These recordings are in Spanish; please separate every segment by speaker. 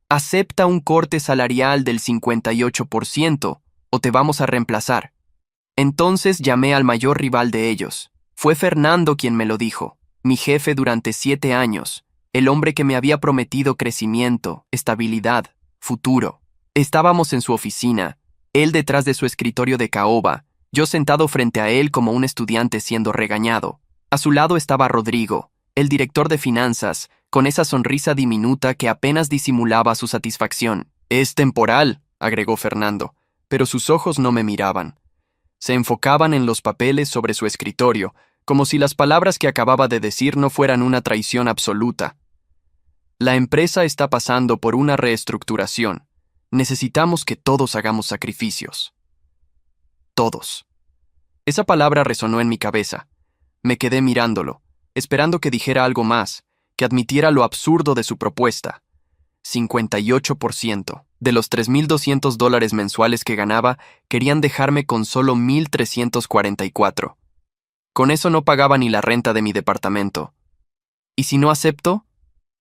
Speaker 1: Acepta un corte salarial del 58% o te vamos a reemplazar. Entonces llamé al mayor rival de ellos. Fue Fernando quien me lo dijo, mi jefe durante 7 años, el hombre que me había prometido crecimiento, estabilidad, futuro. Estábamos en su oficina, él detrás de su escritorio de caoba, yo sentado frente a él como un estudiante siendo regañado. A su lado estaba Rodrigo, el director de finanzas, con esa sonrisa diminuta que apenas disimulaba su satisfacción. «Es temporal», agregó Fernando, pero sus ojos no me miraban. Se enfocaban en los papeles sobre su escritorio, como si las palabras que acababa de decir no fueran una traición absoluta. «La empresa está pasando por una reestructuración. Necesitamos que todos hagamos sacrificios». Todos. Esa palabra resonó en mi cabeza. Me quedé mirándolo, esperando que dijera algo más, que admitiera lo absurdo de su propuesta. 58%. De los $3,200 mensuales que ganaba, querían dejarme con solo 1,344. Con eso no pagaba ni la renta de mi departamento. ¿Y si no acepto?,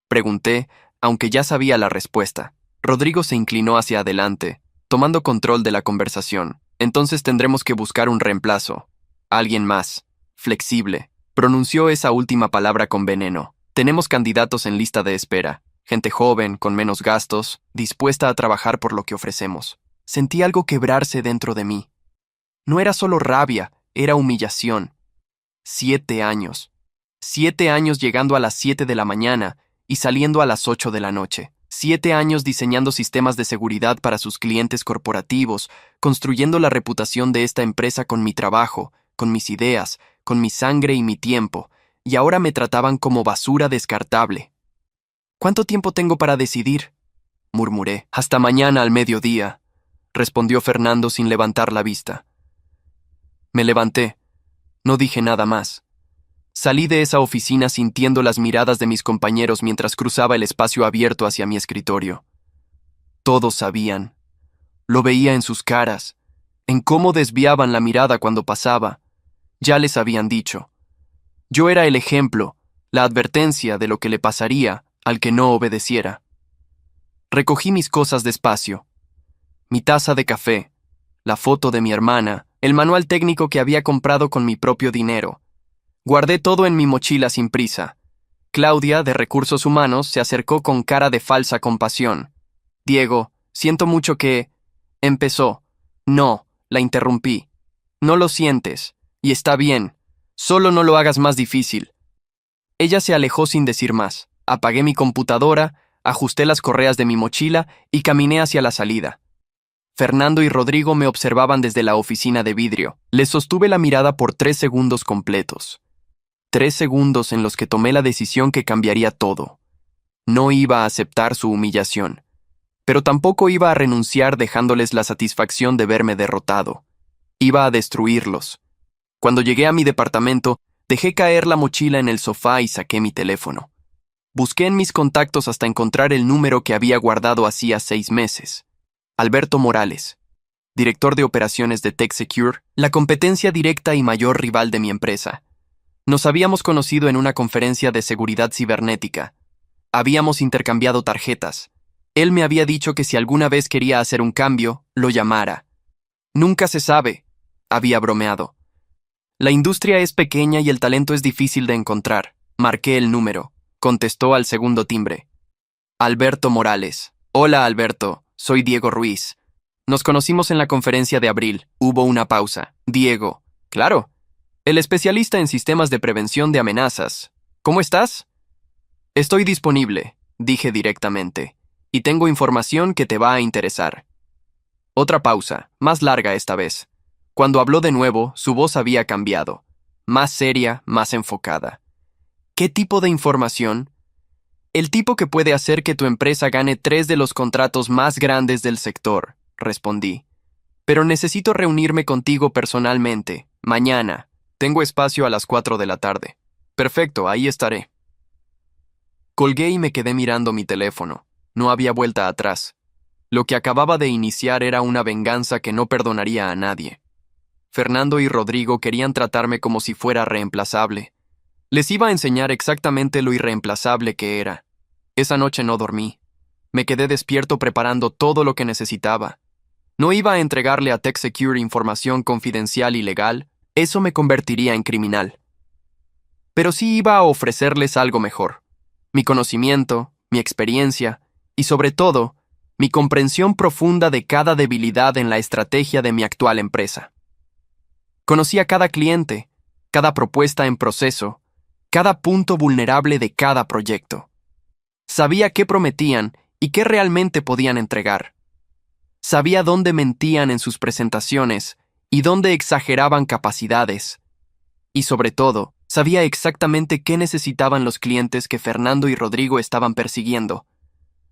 Speaker 1: pregunté, aunque ya sabía la respuesta. Rodrigo se inclinó hacia adelante, tomando control de la conversación. Entonces tendremos que buscar un reemplazo. Alguien más. Flexible. Pronunció esa última palabra con veneno. Tenemos candidatos en lista de espera. Gente joven, con menos gastos, dispuesta a trabajar por lo que ofrecemos. Sentí algo quebrarse dentro de mí. No era solo rabia, era humillación. 7 años. 7 años llegando a las 7 de la mañana y saliendo a las 8 de la noche. 7 años diseñando sistemas de seguridad para sus clientes corporativos, construyendo la reputación de esta empresa con mi trabajo, con mis ideas, con mi sangre y mi tiempo, y ahora me trataban como basura descartable. «¿Cuánto tiempo tengo para decidir?», murmuré. «Hasta mañana al mediodía», respondió Fernando sin levantar la vista. Me levanté. No dije nada más. Salí de esa oficina sintiendo las miradas de mis compañeros mientras cruzaba el espacio abierto hacia mi escritorio. Todos sabían. Lo veía en sus caras, en cómo desviaban la mirada cuando pasaba. Ya les habían dicho. Yo era el ejemplo, la advertencia de lo que le pasaría al que no obedeciera. Recogí mis cosas despacio. Mi taza de café, la foto de mi hermana, el manual técnico que había comprado con mi propio dinero. Guardé todo en mi mochila sin prisa. Claudia, de Recursos Humanos, se acercó con cara de falsa compasión. «Diego, siento mucho que...» empezó. «No», la interrumpí. «No lo sientes, y está bien. Solo no lo hagas más difícil». Ella se alejó sin decir más. Apagué mi computadora, ajusté las correas de mi mochila y caminé hacia la salida. Fernando y Rodrigo me observaban desde la oficina de vidrio. Les sostuve la mirada por 3 segundos completos. 3 segundos en los que tomé la decisión que cambiaría todo. No iba a aceptar su humillación, pero tampoco iba a renunciar dejándoles la satisfacción de verme derrotado. Iba a destruirlos. Cuando llegué a mi departamento, dejé caer la mochila en el sofá y saqué mi teléfono. Busqué en mis contactos hasta encontrar el número que había guardado hacía 6 meses. Alberto Morales, director de operaciones de TechSecure, la competencia directa y mayor rival de mi empresa. Nos habíamos conocido en una conferencia de seguridad cibernética. Habíamos intercambiado tarjetas. Él me había dicho que si alguna vez quería hacer un cambio, lo llamara. «Nunca se sabe», había bromeado. «La industria es pequeña y el talento es difícil de encontrar». Marqué el número. Contestó al segundo timbre. «Alberto Morales». «Hola, Alberto. Soy Diego Ruiz. Nos conocimos en la conferencia de abril». Hubo una pausa. «Diego». «Claro. El especialista en sistemas de prevención de amenazas. ¿Cómo estás?» «Estoy disponible», dije directamente, «y tengo información que te va a interesar». Otra pausa, más larga esta vez. Cuando habló de nuevo, su voz había cambiado. Más seria, más enfocada. «¿Qué tipo de información?» «El tipo que puede hacer que tu empresa gane 3 de los contratos más grandes del sector», respondí. «Pero necesito reunirme contigo personalmente, mañana. Tengo espacio a las 4 de la tarde». «Perfecto, ahí estaré». Colgué y me quedé mirando mi teléfono. No había vuelta atrás. Lo que acababa de iniciar era una venganza que no perdonaría a nadie. Fernando y Rodrigo querían tratarme como si fuera reemplazable. Les iba a enseñar exactamente lo irreemplazable que era. Esa noche no dormí. Me quedé despierto preparando todo lo que necesitaba. No iba a entregarle a TechSecure información confidencial y legal, eso me convertiría en criminal. Pero sí iba a ofrecerles algo mejor. Mi conocimiento, mi experiencia y, sobre todo, mi comprensión profunda de cada debilidad en la estrategia de mi actual empresa. Conocía cada cliente, cada propuesta en proceso, cada punto vulnerable de cada proyecto. Sabía qué prometían y qué realmente podían entregar. Sabía dónde mentían en sus presentaciones y dónde exageraban capacidades. Y sobre todo, sabía exactamente qué necesitaban los clientes que Fernando y Rodrigo estaban persiguiendo.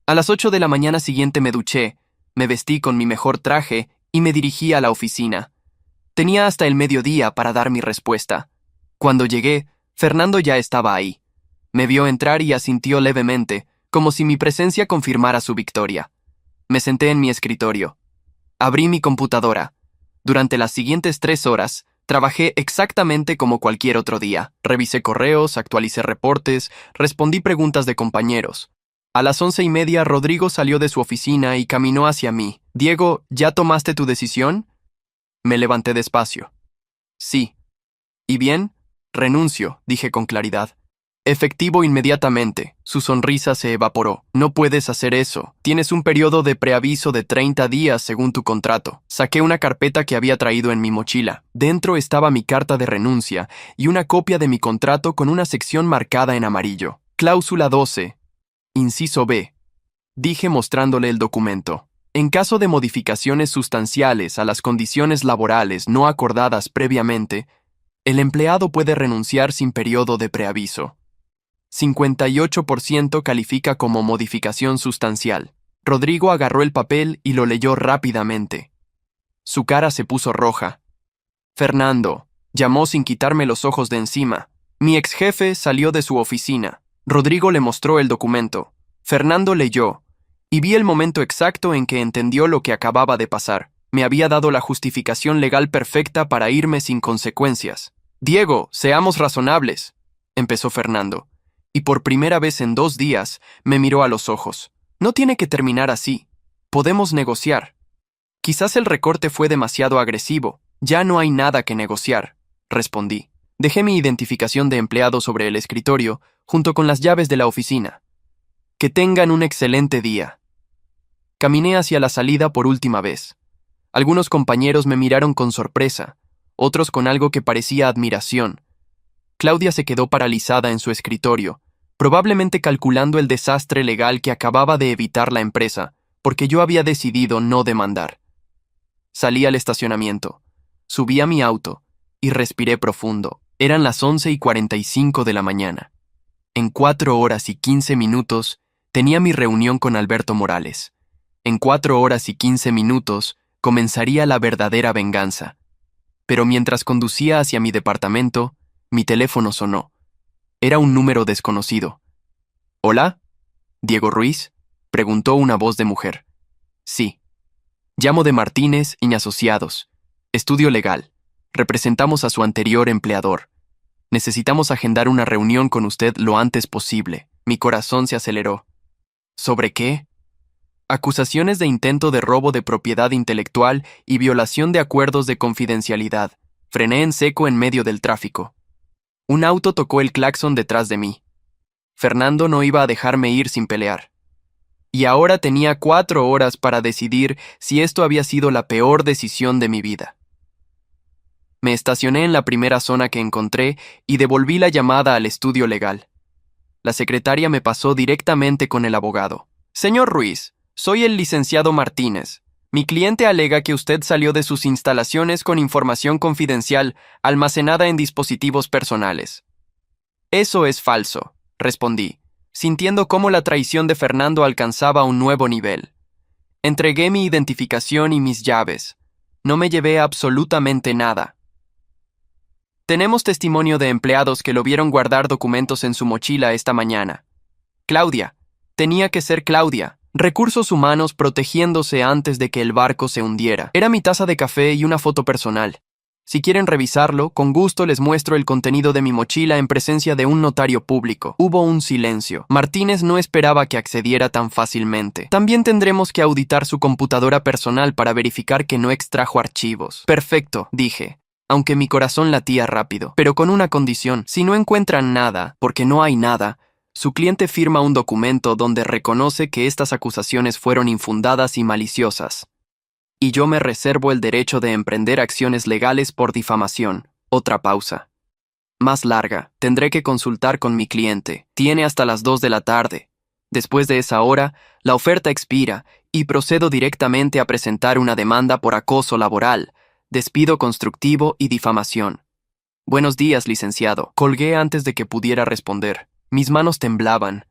Speaker 1: A las 8 de la mañana siguiente me duché, me vestí con mi mejor traje y me dirigí a la oficina. Tenía hasta el mediodía para dar mi respuesta. Cuando llegué, Fernando ya estaba ahí. Me vio entrar y asintió levemente, como si mi presencia confirmara su victoria. Me senté en mi escritorio. Abrí mi computadora. Durante las siguientes 3 horas, trabajé exactamente como cualquier otro día. Revisé correos, actualicé reportes, respondí preguntas de compañeros. A las 11:30, Rodrigo salió de su oficina y caminó hacia mí. «Diego, ¿ya tomaste tu decisión?» Me levanté despacio. «Sí». «¿Y bien?» «Renuncio», dije con claridad. «Efectivo inmediatamente». Su sonrisa se evaporó. «No puedes hacer eso. Tienes un periodo de preaviso de 30 días según tu contrato». Saqué una carpeta que había traído en mi mochila. Dentro estaba mi carta de renuncia y una copia de mi contrato con una sección marcada en amarillo. Cláusula 12. Inciso B. Dije mostrándole el documento. En caso de modificaciones sustanciales a las condiciones laborales no acordadas previamente, el empleado puede renunciar sin periodo de preaviso. 58% califica como modificación sustancial. Rodrigo agarró el papel y lo leyó rápidamente. Su cara se puso roja. «Fernando», llamó sin quitarme los ojos de encima. Mi ex jefe salió de su oficina. Rodrigo le mostró el documento. Fernando leyó, y vi el momento exacto en que entendió lo que acababa de pasar. Me había dado la justificación legal perfecta para irme sin consecuencias. «Diego, seamos razonables», empezó Fernando, y por primera vez en 2 días me miró a los ojos. «No tiene que terminar así. Podemos negociar». «Quizás el recorte fue demasiado agresivo. Ya no hay nada que negociar», respondí. Dejé mi identificación de empleado sobre el escritorio, junto con las llaves de la oficina. «Que tengan un excelente día». Caminé hacia la salida por última vez. Algunos compañeros me miraron con sorpresa, otros con algo que parecía admiración. Claudia se quedó paralizada en su escritorio, probablemente calculando el desastre legal que acababa de evitar la empresa, porque yo había decidido no demandar. Salí al estacionamiento, subí a mi auto y respiré profundo. Eran las 11:45 de la mañana. En 4 horas y 15 minutos tenía mi reunión con Alberto Morales. En 4 horas y 15 minutos comenzaría la verdadera venganza. Pero mientras conducía hacia mi departamento, mi teléfono sonó. Era un número desconocido. «¿Hola? ¿Diego Ruiz?», preguntó una voz de mujer. «Sí. Llamo de Martínez y Asociados. Estudio legal. Representamos a su anterior empleador. Necesitamos agendar una reunión con usted lo antes posible». Mi corazón se aceleró. ¿Sobre qué? Acusaciones de intento de robo de propiedad intelectual y violación de acuerdos de confidencialidad. Frené en seco en medio del tráfico. Un auto tocó el claxon detrás de mí. Fernando no iba a dejarme ir sin pelear. Y ahora tenía 4 horas para decidir si esto había sido la peor decisión de mi vida. Me estacioné en la primera zona que encontré y devolví la llamada al estudio legal. La secretaria me pasó directamente con el abogado. «Señor Ruiz, soy el licenciado Martínez. Mi cliente alega que usted salió de sus instalaciones con información confidencial almacenada en dispositivos personales». «Eso es falso», respondí, sintiendo cómo la traición de Fernando alcanzaba un nuevo nivel. Entregué mi identificación y mis llaves. No me llevé absolutamente nada. «Tenemos testimonio de empleados que lo vieron guardar documentos en su mochila esta mañana. Claudia. Tenía que ser Claudia. Recursos humanos protegiéndose antes de que el barco se hundiera. Era mi taza de café y una foto personal. Si quieren revisarlo, con gusto les muestro el contenido de mi mochila en presencia de un notario público. Hubo un silencio. Martínez no esperaba que accediera tan fácilmente. También tendremos que auditar su computadora personal para verificar que no extrajo archivos. Perfecto, dije, aunque mi corazón latía rápido. Pero con una condición: si no encuentran nada, porque no hay nada, su cliente firma un documento donde reconoce que estas acusaciones fueron infundadas y maliciosas. Y yo me reservo el derecho de emprender acciones legales por difamación. Otra pausa. Más larga. Tendré que consultar con mi cliente. Tiene hasta las 2 de la tarde. Después de esa hora, la oferta expira y procedo directamente a presentar una demanda por acoso laboral, despido constructivo y difamación. Buenos días, licenciado. Colgué antes de que pudiera responder. Mis manos temblaban.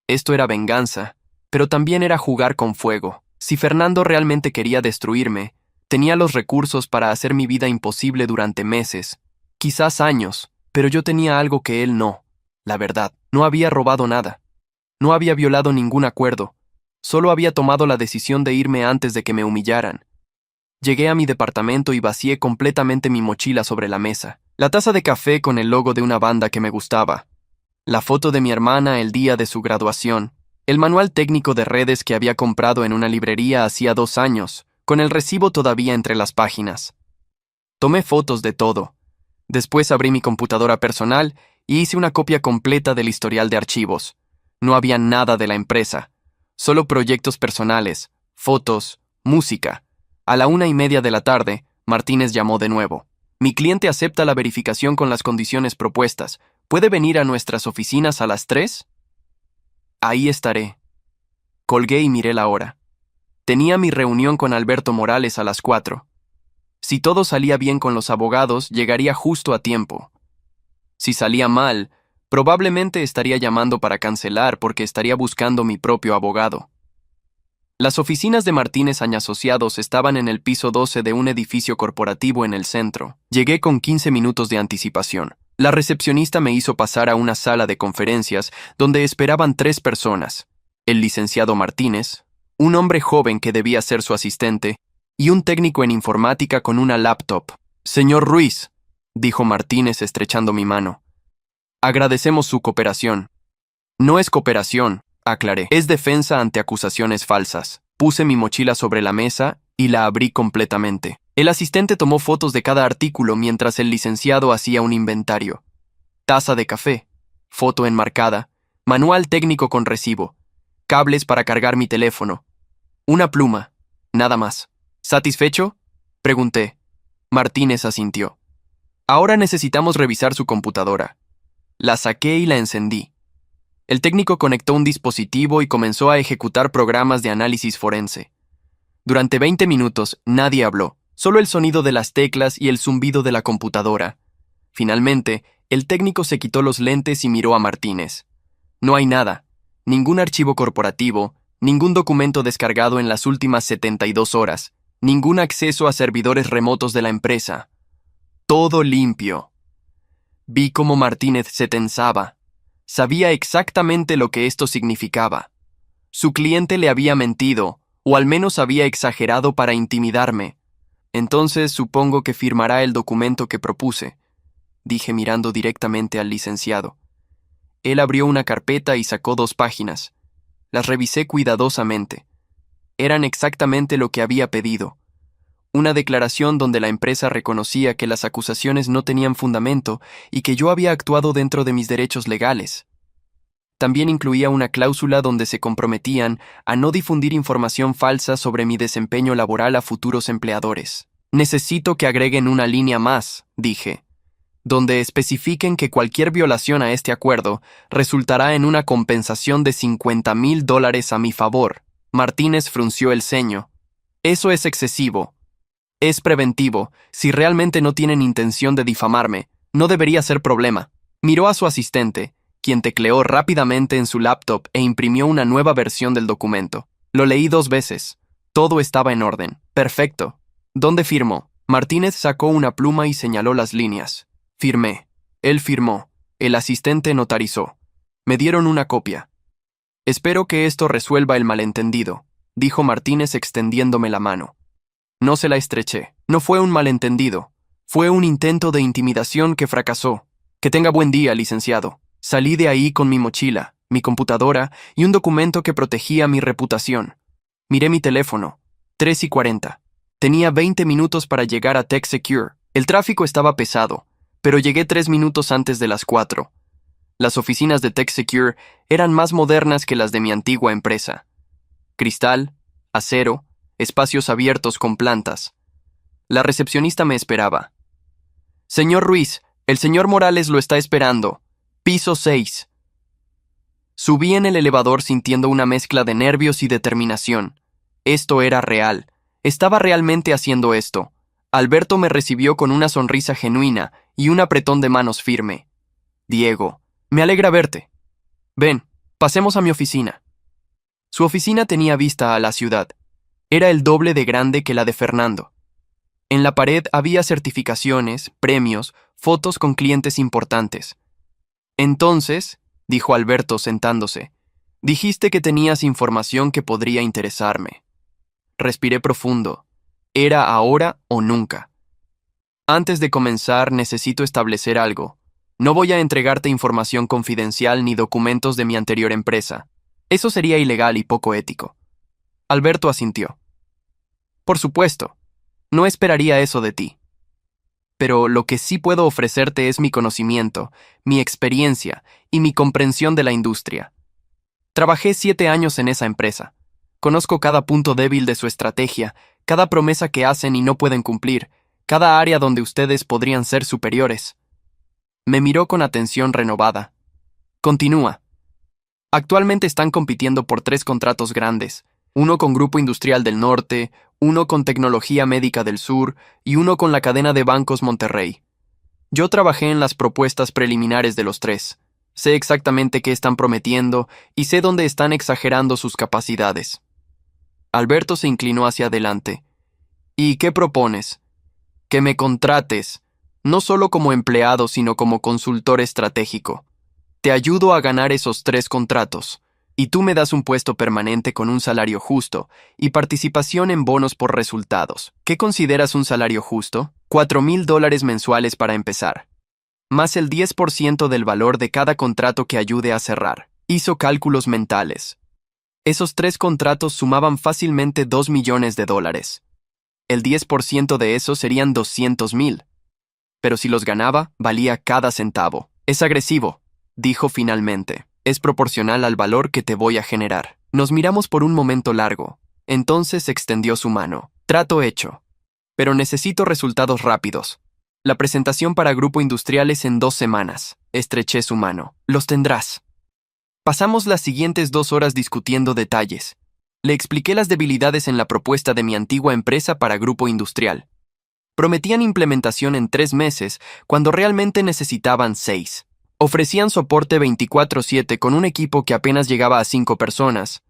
Speaker 1: Esto era venganza, pero también era jugar con fuego. Si Fernando realmente quería destruirme, tenía los recursos para hacer mi vida imposible durante meses, quizás años, pero yo tenía algo que él no. La verdad, no había robado nada. No había violado ningún acuerdo. Solo había tomado la decisión de irme antes de que me humillaran. Llegué a mi departamento y vacié completamente mi mochila sobre la mesa. La taza de café con el logo de una banda que me gustaba. La foto de mi hermana el día de su graduación. El manual técnico de redes que había comprado en una librería hacía 2 años, con el recibo todavía entre las páginas. Tomé fotos de todo. Después abrí mi computadora personal y hice una copia completa del historial de archivos. No había nada de la empresa, solo proyectos personales, fotos, música. A la 1:30 de la tarde, Martínez llamó de nuevo. Mi cliente acepta la verificación con las condiciones propuestas. ¿Puede venir a nuestras oficinas a las 3? Ahí estaré. Colgué y miré la hora. Tenía mi reunión con Alberto Morales a las 4. Si todo salía bien con los abogados, llegaría justo a tiempo. Si salía mal, probablemente estaría llamando para cancelar porque estaría buscando mi propio abogado. Las oficinas de Martínez Asociados estaban en el piso 12 de un edificio corporativo en el centro. Llegué con 15 minutos de anticipación. La recepcionista me hizo pasar a una sala de conferencias donde esperaban 3 personas. El licenciado Martínez, un hombre joven que debía ser su asistente, y un técnico en informática con una laptop. Señor Ruiz, dijo Martínez estrechando mi mano. Agradecemos su cooperación. No es cooperación, aclaré. Es defensa ante acusaciones falsas. Puse mi mochila sobre la mesa y la abrí completamente. El asistente tomó fotos de cada artículo mientras el licenciado hacía un inventario. Taza de café, foto enmarcada, manual técnico con recibo, cables para cargar mi teléfono, una pluma, nada más. ¿Satisfecho?, pregunté. Martínez asintió. Ahora necesitamos revisar su computadora. La saqué y la encendí. El técnico conectó un dispositivo y comenzó a ejecutar programas de análisis forense. Durante 20 minutos nadie habló. Solo el sonido de las teclas y el zumbido de la computadora. Finalmente, el técnico se quitó los lentes y miró a Martínez. No hay nada, ningún archivo corporativo, ningún documento descargado en las últimas 72 horas, ningún acceso a servidores remotos de la empresa. Todo limpio. Vi cómo Martínez se tensaba. Sabía exactamente lo que esto significaba. Su cliente le había mentido, o al menos había exagerado para intimidarme. Entonces supongo que firmará el documento que propuse, dije mirando directamente al licenciado. Él abrió una carpeta y sacó 2 páginas. Las revisé cuidadosamente. Eran exactamente lo que había pedido. Una declaración donde la empresa reconocía que las acusaciones no tenían fundamento y que yo había actuado dentro de mis derechos legales. También incluía una cláusula donde se comprometían a no difundir información falsa sobre mi desempeño laboral a futuros empleadores. Necesito que agreguen una línea más, dije, donde especifiquen que cualquier violación a este acuerdo resultará en una compensación de $50,000 a mi favor. Martínez frunció el ceño. Eso es excesivo. Es preventivo. Si realmente no tienen intención de difamarme, no debería ser problema. Miró a su asistente, quien tecleó rápidamente en su laptop e imprimió una nueva versión del documento. Lo leí 2 veces. Todo estaba en orden. Perfecto. ¿Dónde firmo? Martínez sacó una pluma y señaló las líneas. Firmé. Él firmó. El asistente notarizó. Me dieron una copia. Espero que esto resuelva el malentendido, dijo Martínez extendiéndome la mano. No se la estreché. No fue un malentendido. Fue un intento de intimidación que fracasó. Que tenga buen día, licenciado. Salí de ahí con mi mochila, mi computadora y un documento que protegía mi reputación. Miré mi teléfono. 3:40. Tenía 20 minutos para llegar a Tech Secure. El tráfico estaba pesado, pero llegué 3 minutos antes de las 4. Las oficinas de Tech Secure eran más modernas que las de mi antigua empresa. Cristal, acero, espacios abiertos con plantas. La recepcionista me esperaba. Señor Ruiz, el señor Morales lo está esperando. Piso 6. Subí en el elevador sintiendo una mezcla de nervios y determinación. Esto era real. Estaba realmente haciendo esto. Alberto me recibió con una sonrisa genuina y un apretón de manos firme. Diego, me alegra verte. Ven, pasemos a mi oficina. Su oficina tenía vista a la ciudad. Era el doble de grande que la de Fernando. En la pared había certificaciones, premios, fotos con clientes importantes. Entonces, dijo Alberto sentándose, dijiste que tenías información que podría interesarme. Respiré profundo. Era ahora o nunca. Antes de comenzar, necesito establecer algo. No voy a entregarte información confidencial ni documentos de mi anterior empresa. Eso sería ilegal y poco ético. Alberto asintió. Por supuesto, no esperaría eso de ti. Pero lo que sí puedo ofrecerte es mi conocimiento, mi experiencia y mi comprensión de la industria. Trabajé 7 años en esa empresa. Conozco cada punto débil de su estrategia, cada promesa que hacen y no pueden cumplir, cada área donde ustedes podrían ser superiores. Me miró con atención renovada. Continúa. Actualmente están compitiendo por 3 contratos grandes, uno con Grupo Industrial del Norte, uno con Tecnología Médica del Sur y uno con la cadena de bancos Monterrey. Yo trabajé en las propuestas preliminares de los 3. Sé exactamente qué están prometiendo y sé dónde están exagerando sus capacidades. Alberto se inclinó hacia adelante. ¿Y qué propones? Que me contrates, no solo como empleado, sino como consultor estratégico. Te ayudo a ganar esos 3 contratos, y tú me das un puesto permanente con un salario justo y participación en bonos por resultados. ¿Qué consideras un salario justo? $4,000 mensuales para empezar, más el 10% del valor de cada contrato que ayude a cerrar. Hizo cálculos mentales. Esos 3 contratos sumaban fácilmente $2 millones. El 10% de eso serían 200,000. Pero si los ganaba, valía cada centavo. Es agresivo, dijo finalmente. Es proporcional al valor que te voy a generar. Nos miramos por un momento largo. Entonces extendió su mano. Trato hecho. Pero necesito resultados rápidos. La presentación para Grupo Industrial es en 2 semanas. Estreché su mano. Los tendrás. Pasamos las siguientes 2 horas discutiendo detalles. Le expliqué las debilidades en la propuesta de mi antigua empresa para Grupo Industrial. Prometían implementación en 3 meses, cuando realmente necesitaban 6. Ofrecían soporte 24/7 con un equipo que apenas llegaba a 5 personas.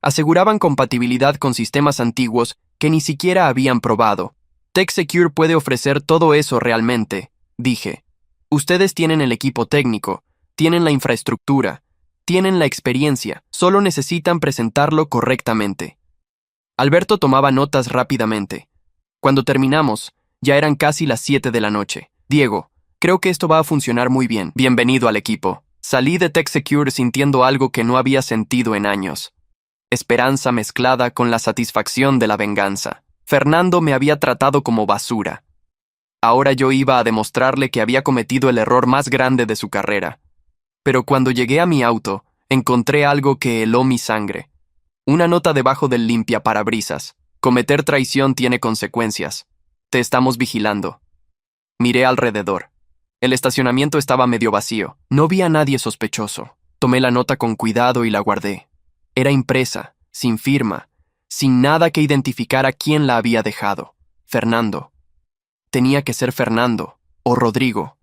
Speaker 1: Aseguraban compatibilidad con sistemas antiguos que ni siquiera habían probado. Tech Secure puede ofrecer todo eso realmente, dije. Ustedes tienen el equipo técnico, tienen la infraestructura, tienen la experiencia, solo necesitan presentarlo correctamente. Alberto tomaba notas rápidamente. Cuando terminamos, ya eran casi las 7 de la noche. Diego, creo que esto va a funcionar muy bien. Bienvenido al equipo. Salí de Tech Secure sintiendo algo que no había sentido en años. Esperanza mezclada con la satisfacción de la venganza. Fernando me había tratado como basura. Ahora yo iba a demostrarle que había cometido el error más grande de su carrera. Pero cuando llegué a mi auto, encontré algo que heló mi sangre. Una nota debajo del limpiaparabrisas. Cometer traición tiene consecuencias. Te estamos vigilando. Miré alrededor. El estacionamiento estaba medio vacío. No vi a nadie sospechoso. Tomé la nota con cuidado y la guardé. Era impresa, sin firma, sin nada que identificara quién la había dejado. Fernando. Tenía que ser Fernando, o Rodrigo.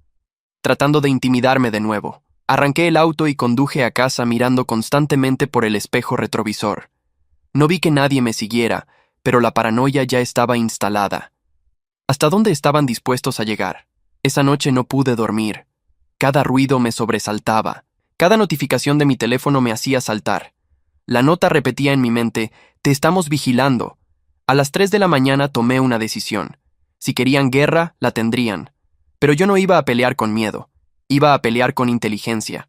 Speaker 1: Tratando de intimidarme de nuevo. Arranqué el auto y conduje a casa mirando constantemente por el espejo retrovisor. No vi que nadie me siguiera, pero la paranoia ya estaba instalada. ¿Hasta dónde estaban dispuestos a llegar? Esa noche no pude dormir. Cada ruido me sobresaltaba. Cada notificación de mi teléfono me hacía saltar. La nota repetía en mi mente, «Te estamos vigilando». A las 3 de la mañana tomé una decisión. Si querían guerra, la tendrían. Pero yo no iba a pelear con miedo, iba a pelear con inteligencia.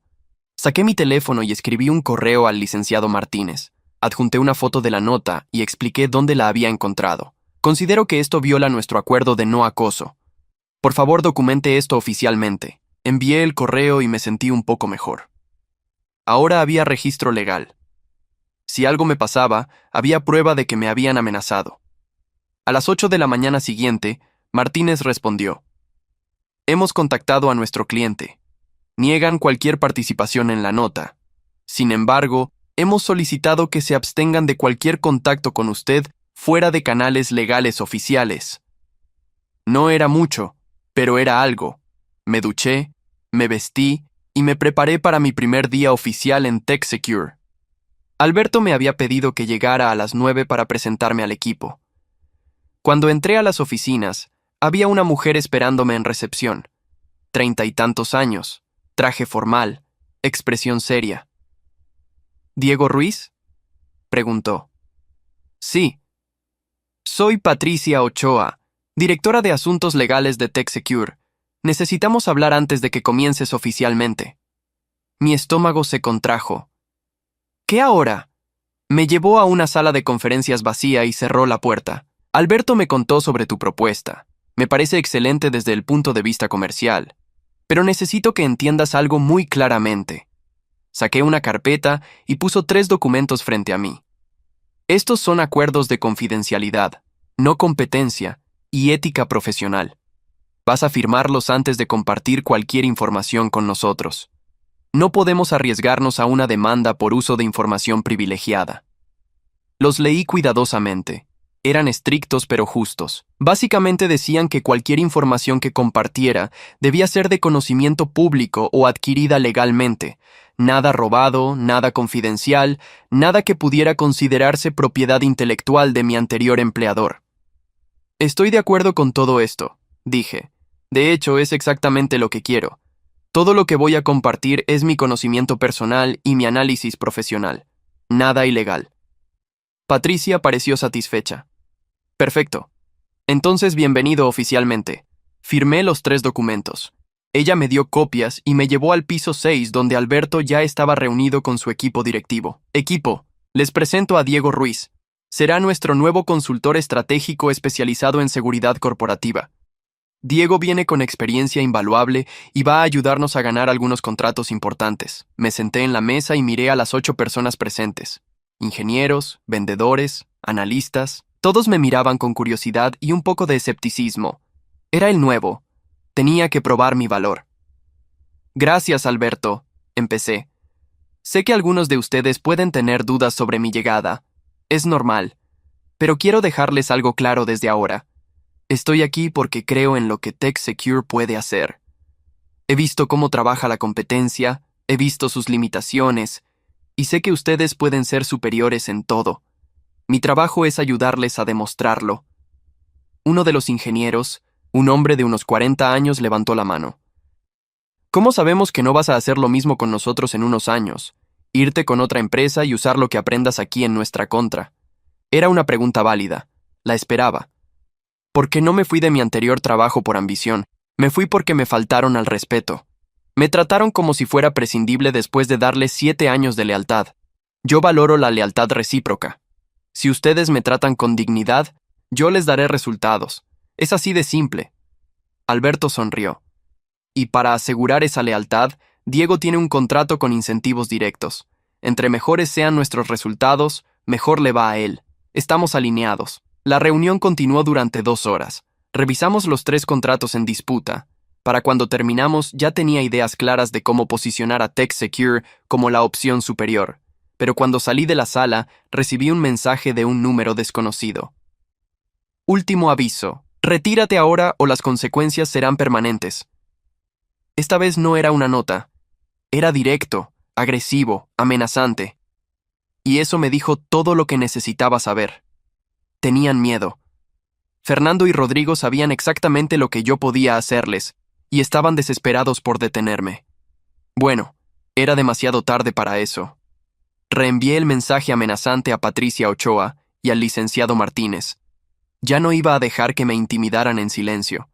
Speaker 1: Saqué mi teléfono y escribí un correo al licenciado Martínez. Adjunté una foto de la nota y expliqué dónde la había encontrado. Considero que esto viola nuestro acuerdo de no acoso. Por favor, documente esto oficialmente. Envié el correo y me sentí un poco mejor. Ahora había registro legal. Si algo me pasaba, había prueba de que me habían amenazado. A las 8 de la mañana siguiente, Martínez respondió: Hemos contactado a nuestro cliente. Niegan cualquier participación en la nota. Sin embargo, hemos solicitado que se abstengan de cualquier contacto con usted fuera de canales legales oficiales. No era mucho, pero era algo. Me duché, me vestí y me preparé para mi primer día oficial en TechSecure. Alberto me había pedido que llegara a las 9 para presentarme al equipo. Cuando entré a las oficinas, había una mujer esperándome en recepción. 30 y tantos años, traje formal, expresión seria. ¿Diego Ruiz?, preguntó. Sí. Soy Patricia Ochoa, directora de Asuntos Legales de TechSecure. Necesitamos hablar antes de que comiences oficialmente. Mi estómago se contrajo. ¿Qué ahora? Me llevó a una sala de conferencias vacía y cerró la puerta. Alberto me contó sobre tu propuesta. Me parece excelente desde el punto de vista comercial. Pero necesito que entiendas algo muy claramente. Saqué una carpeta y puso 3 documentos frente a mí. Estos son acuerdos de confidencialidad, no competencia y ética profesional. Vas a firmarlos antes de compartir cualquier información con nosotros. No podemos arriesgarnos a una demanda por uso de información privilegiada. Los leí cuidadosamente. Eran estrictos pero justos. Básicamente decían que cualquier información que compartiera debía ser de conocimiento público o adquirida legalmente. Nada robado, nada confidencial, nada que pudiera considerarse propiedad intelectual de mi anterior empleador. Estoy de acuerdo con todo esto, dije. De hecho, es exactamente lo que quiero. Todo lo que voy a compartir es mi conocimiento personal y mi análisis profesional. Nada ilegal. Patricia pareció satisfecha. Perfecto. Entonces, bienvenido oficialmente. Firmé los 3 documentos. Ella me dio copias y me llevó al piso 6, donde Alberto ya estaba reunido con su equipo directivo. Equipo, les presento a Diego Ruiz. Será nuestro nuevo consultor estratégico especializado en seguridad corporativa. Diego viene con experiencia invaluable y va a ayudarnos a ganar algunos contratos importantes. Me senté en la mesa y miré a las 8 personas presentes. Ingenieros, vendedores, analistas. Todos me miraban con curiosidad y un poco de escepticismo. Era el nuevo. Tenía que probar mi valor. Gracias, Alberto, empecé. Sé que algunos de ustedes pueden tener dudas sobre mi llegada. Es normal. Pero quiero dejarles algo claro desde ahora. Estoy aquí porque creo en lo que TechSecure puede hacer. He visto cómo trabaja la competencia, he visto sus limitaciones, y sé que ustedes pueden ser superiores en todo. Mi trabajo es ayudarles a demostrarlo. Uno de los ingenieros, un hombre de unos 40 años, levantó la mano. ¿Cómo sabemos que no vas a hacer lo mismo con nosotros en unos años? Irte con otra empresa y usar lo que aprendas aquí en nuestra contra. Era una pregunta válida. La esperaba. Porque no me fui de mi anterior trabajo por ambición. Me fui porque me faltaron al respeto. Me trataron como si fuera prescindible después de darles 7 años de lealtad. Yo valoro la lealtad recíproca. Si ustedes me tratan con dignidad, yo les daré resultados. Es así de simple. Alberto sonrió. Y para asegurar esa lealtad, Diego tiene un contrato con incentivos directos. Entre mejores sean nuestros resultados, mejor le va a él. Estamos alineados. La reunión continuó durante 2 horas. Revisamos los 3 contratos en disputa. Para cuando terminamos ya tenía ideas claras de cómo posicionar a TechSecure como la opción superior. Pero cuando salí de la sala, recibí un mensaje de un número desconocido. Último aviso. Retírate ahora o las consecuencias serán permanentes. Esta vez no era una nota. Era directo, agresivo, amenazante. Y eso me dijo todo lo que necesitaba saber. Tenían miedo. Fernando y Rodrigo sabían exactamente lo que yo podía hacerles, y estaban desesperados por detenerme. Bueno, era demasiado tarde para eso. Reenvié el mensaje amenazante a Patricia Ochoa y al licenciado Martínez. Ya no iba a dejar que me intimidaran en silencio.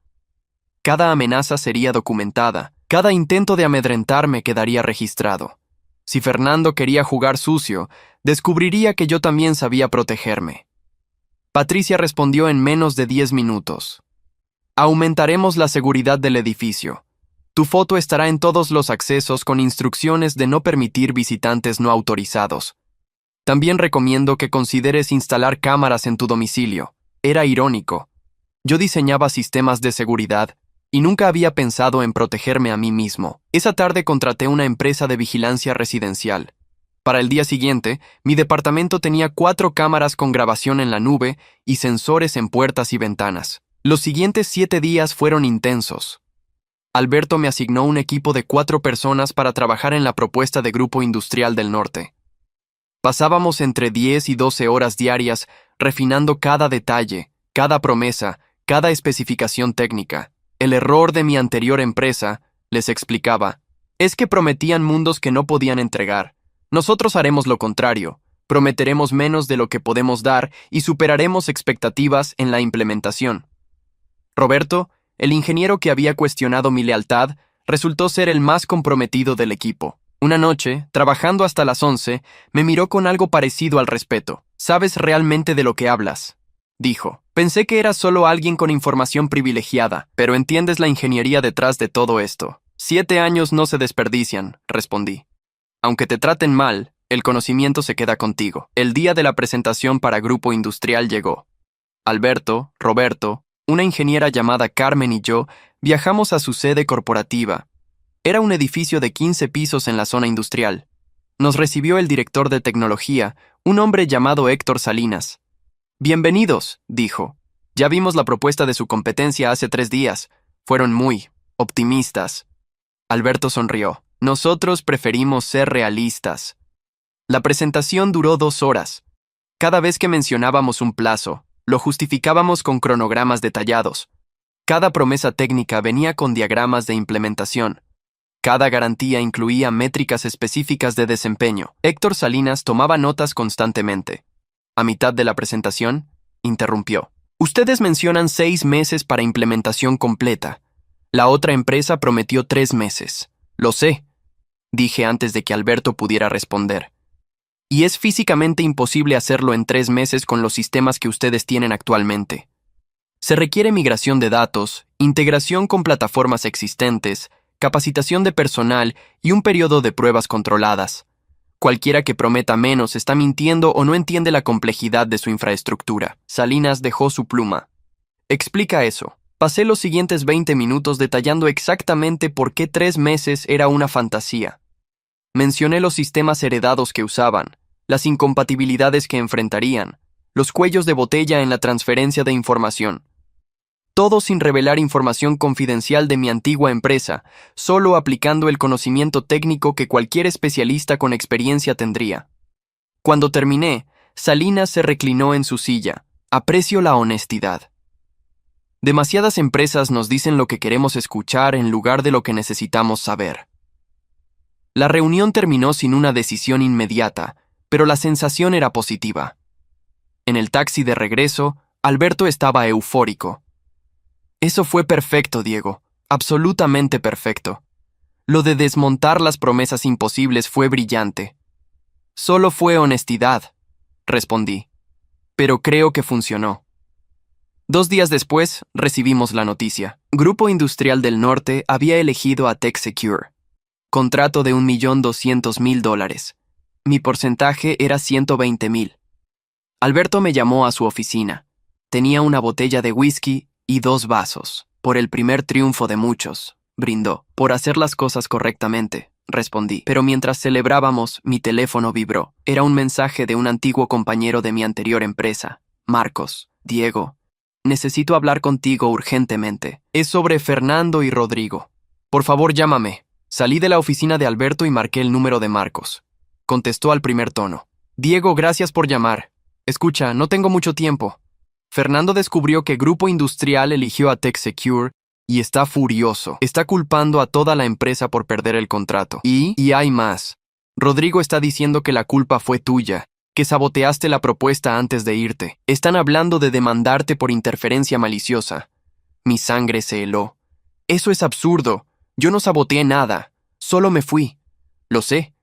Speaker 1: Cada amenaza sería documentada. Cada intento de amedrentarme quedaría registrado. Si Fernando quería jugar sucio, descubriría que yo también sabía protegerme. Patricia respondió en menos de 10 minutos. Aumentaremos la seguridad del edificio. Tu foto estará en todos los accesos con instrucciones de no permitir visitantes no autorizados. También recomiendo que consideres instalar cámaras en tu domicilio. Era irónico. Yo diseñaba sistemas de seguridad y nunca había pensado en protegerme a mí mismo. Esa tarde contraté una empresa de vigilancia residencial. Para el día siguiente, mi departamento tenía 4 cámaras con grabación en la nube y sensores en puertas y ventanas. Los siguientes 7 días fueron intensos. Alberto me asignó un equipo de 4 personas para trabajar en la propuesta de Grupo Industrial del Norte. Pasábamos entre 10 y 12 horas diarias refinando cada detalle, cada promesa, cada especificación técnica. El error de mi anterior empresa, les explicaba, es que prometían mundos que no podían entregar. Nosotros haremos lo contrario, prometeremos menos de lo que podemos dar y superaremos expectativas en la implementación. Roberto, el ingeniero que había cuestionado mi lealtad, resultó ser el más comprometido del equipo. Una noche, trabajando hasta las 11, me miró con algo parecido al respeto. «¿Sabes realmente de lo que hablas?», dijo. «Pensé que eras solo alguien con información privilegiada, pero entiendes la ingeniería detrás de todo esto». 7 años no se desperdician, respondí. Aunque te traten mal, el conocimiento se queda contigo. El día de la presentación para Grupo Industrial llegó. Alberto, Roberto, una ingeniera llamada Carmen y yo viajamos a su sede corporativa. Era un edificio de 15 pisos en la zona industrial. Nos recibió el director de tecnología, un hombre llamado Héctor Salinas. «Bienvenidos», dijo. «Ya vimos la propuesta de su competencia hace 3 días. Fueron muy optimistas». Alberto sonrió. «Nosotros preferimos ser realistas». La presentación duró 2 horas. Cada vez que mencionábamos un plazo, lo justificábamos con cronogramas detallados. Cada promesa técnica venía con diagramas de implementación. Cada garantía incluía métricas específicas de desempeño. Héctor Salinas tomaba notas constantemente. A mitad de la presentación, interrumpió. «Ustedes mencionan 6 meses para implementación completa. La otra empresa prometió 3 meses. Lo sé», dije antes de que Alberto pudiera responder. «Y es físicamente imposible hacerlo en 3 meses con los sistemas que ustedes tienen actualmente. Se requiere migración de datos, integración con plataformas existentes, capacitación de personal y un periodo de pruebas controladas. Cualquiera que prometa menos está mintiendo o no entiende la complejidad de su infraestructura». Salinas dejó su pluma. «Explica eso». Pasé los siguientes 20 minutos detallando exactamente por qué 3 meses era una fantasía. Mencioné los sistemas heredados que usaban, las incompatibilidades que enfrentarían, los cuellos de botella en la transferencia de información. Todo sin revelar información confidencial de mi antigua empresa, solo aplicando el conocimiento técnico que cualquier especialista con experiencia tendría. Cuando terminé, Salinas se reclinó en su silla. «Aprecio la honestidad. Demasiadas empresas nos dicen lo que queremos escuchar en lugar de lo que necesitamos saber». La reunión terminó sin una decisión inmediata, pero la sensación era positiva. En el taxi de regreso, Alberto estaba eufórico. «Eso fue perfecto, Diego, absolutamente perfecto. Lo de desmontar las promesas imposibles fue brillante». «Solo fue honestidad», respondí. «Pero creo que funcionó». 2 días después, recibimos la noticia. Grupo Industrial del Norte había elegido a TechSecure. Contrato de $1.200.000. Mi porcentaje era 120,000. Alberto me llamó a su oficina. Tenía una botella de whisky y 2 vasos. «Por el primer triunfo de muchos», brindó. «Por hacer las cosas correctamente», respondí. Pero mientras celebrábamos, mi teléfono vibró. Era un mensaje de un antiguo compañero de mi anterior empresa. «Marcos, Diego, necesito hablar contigo urgentemente. Es sobre Fernando y Rodrigo. Por favor, llámame». Salí de la oficina de Alberto y marqué el número de Marcos. Contestó al primer tono. «Diego, gracias por llamar. Escucha, no tengo mucho tiempo. Fernando descubrió que Grupo Industrial eligió a TechSecure y está furioso. Está culpando a toda la empresa por perder el contrato. Y hay más. Rodrigo está diciendo que la culpa fue tuya, que saboteaste la propuesta antes de irte. Están hablando de demandarte por interferencia maliciosa». Mi sangre se heló. Eso es absurdo. Yo no saboteé nada. Solo me fui. Lo sé.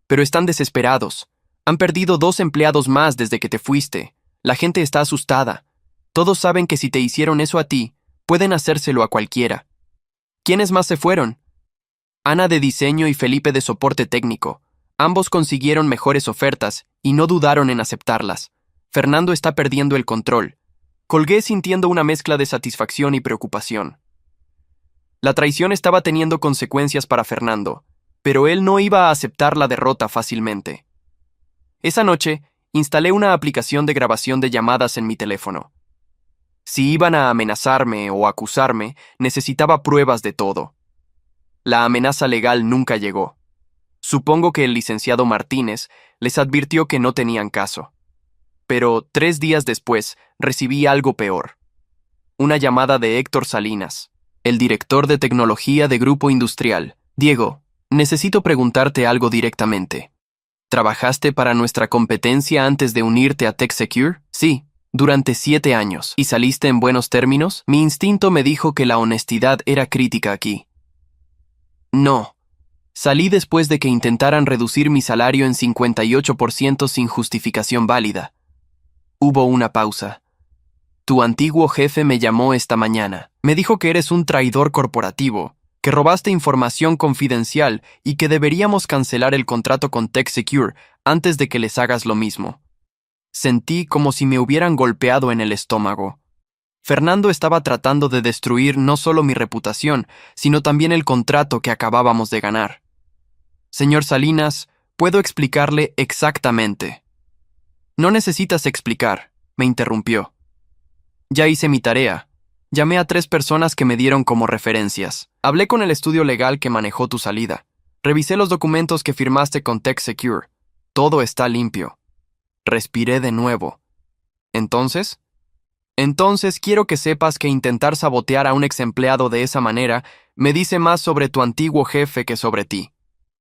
Speaker 1: Pero están desesperados. Han perdido 2 empleados más desde que te fuiste. La gente está asustada. Todos saben que si te hicieron eso a ti, pueden hacérselo a cualquiera. ¿Quiénes más se fueron? Ana de diseño y Felipe de soporte técnico. Ambos consiguieron mejores ofertas y no dudaron en aceptarlas. Fernando está perdiendo el control. Colgué sintiendo una mezcla de satisfacción y preocupación. La traición estaba teniendo consecuencias para Fernando, pero él no iba a aceptar la derrota fácilmente. Esa noche, instalé una aplicación de grabación de llamadas en mi teléfono. Si iban a amenazarme o acusarme, necesitaba pruebas de todo. La amenaza legal nunca llegó. Supongo que el licenciado Martínez les advirtió que no tenían caso. Pero 3 días después recibí algo peor. Una llamada de Héctor Salinas, el director de tecnología de Grupo Industrial. Diego, necesito preguntarte algo directamente. ¿Trabajaste para nuestra competencia antes de unirte a TechSecure? Sí, durante 7 años. ¿Y saliste en buenos términos? Mi instinto me dijo que la honestidad era crítica aquí. No. Salí después de que intentaran reducir mi salario en 58% sin justificación válida. Hubo una pausa. Tu antiguo jefe me llamó esta mañana. Me dijo que eres un traidor corporativo, que robaste información confidencial y que deberíamos cancelar el contrato con TechSecure antes de que les hagas lo mismo. Sentí como si me hubieran golpeado en el estómago. Fernando estaba tratando de destruir no solo mi reputación, sino también el contrato que acabábamos de ganar. Señor Salinas, puedo explicarle exactamente. No necesitas explicar, me interrumpió. Ya hice mi tarea. Llamé a 3 personas que me dieron como referencias. Hablé con el estudio legal que manejó tu salida. Revisé los documentos que firmaste con TechSecure. Todo está limpio. Respiré de nuevo. ¿Entonces? Entonces quiero que sepas que intentar sabotear a un ex empleado de esa manera me dice más sobre tu antiguo jefe que sobre ti.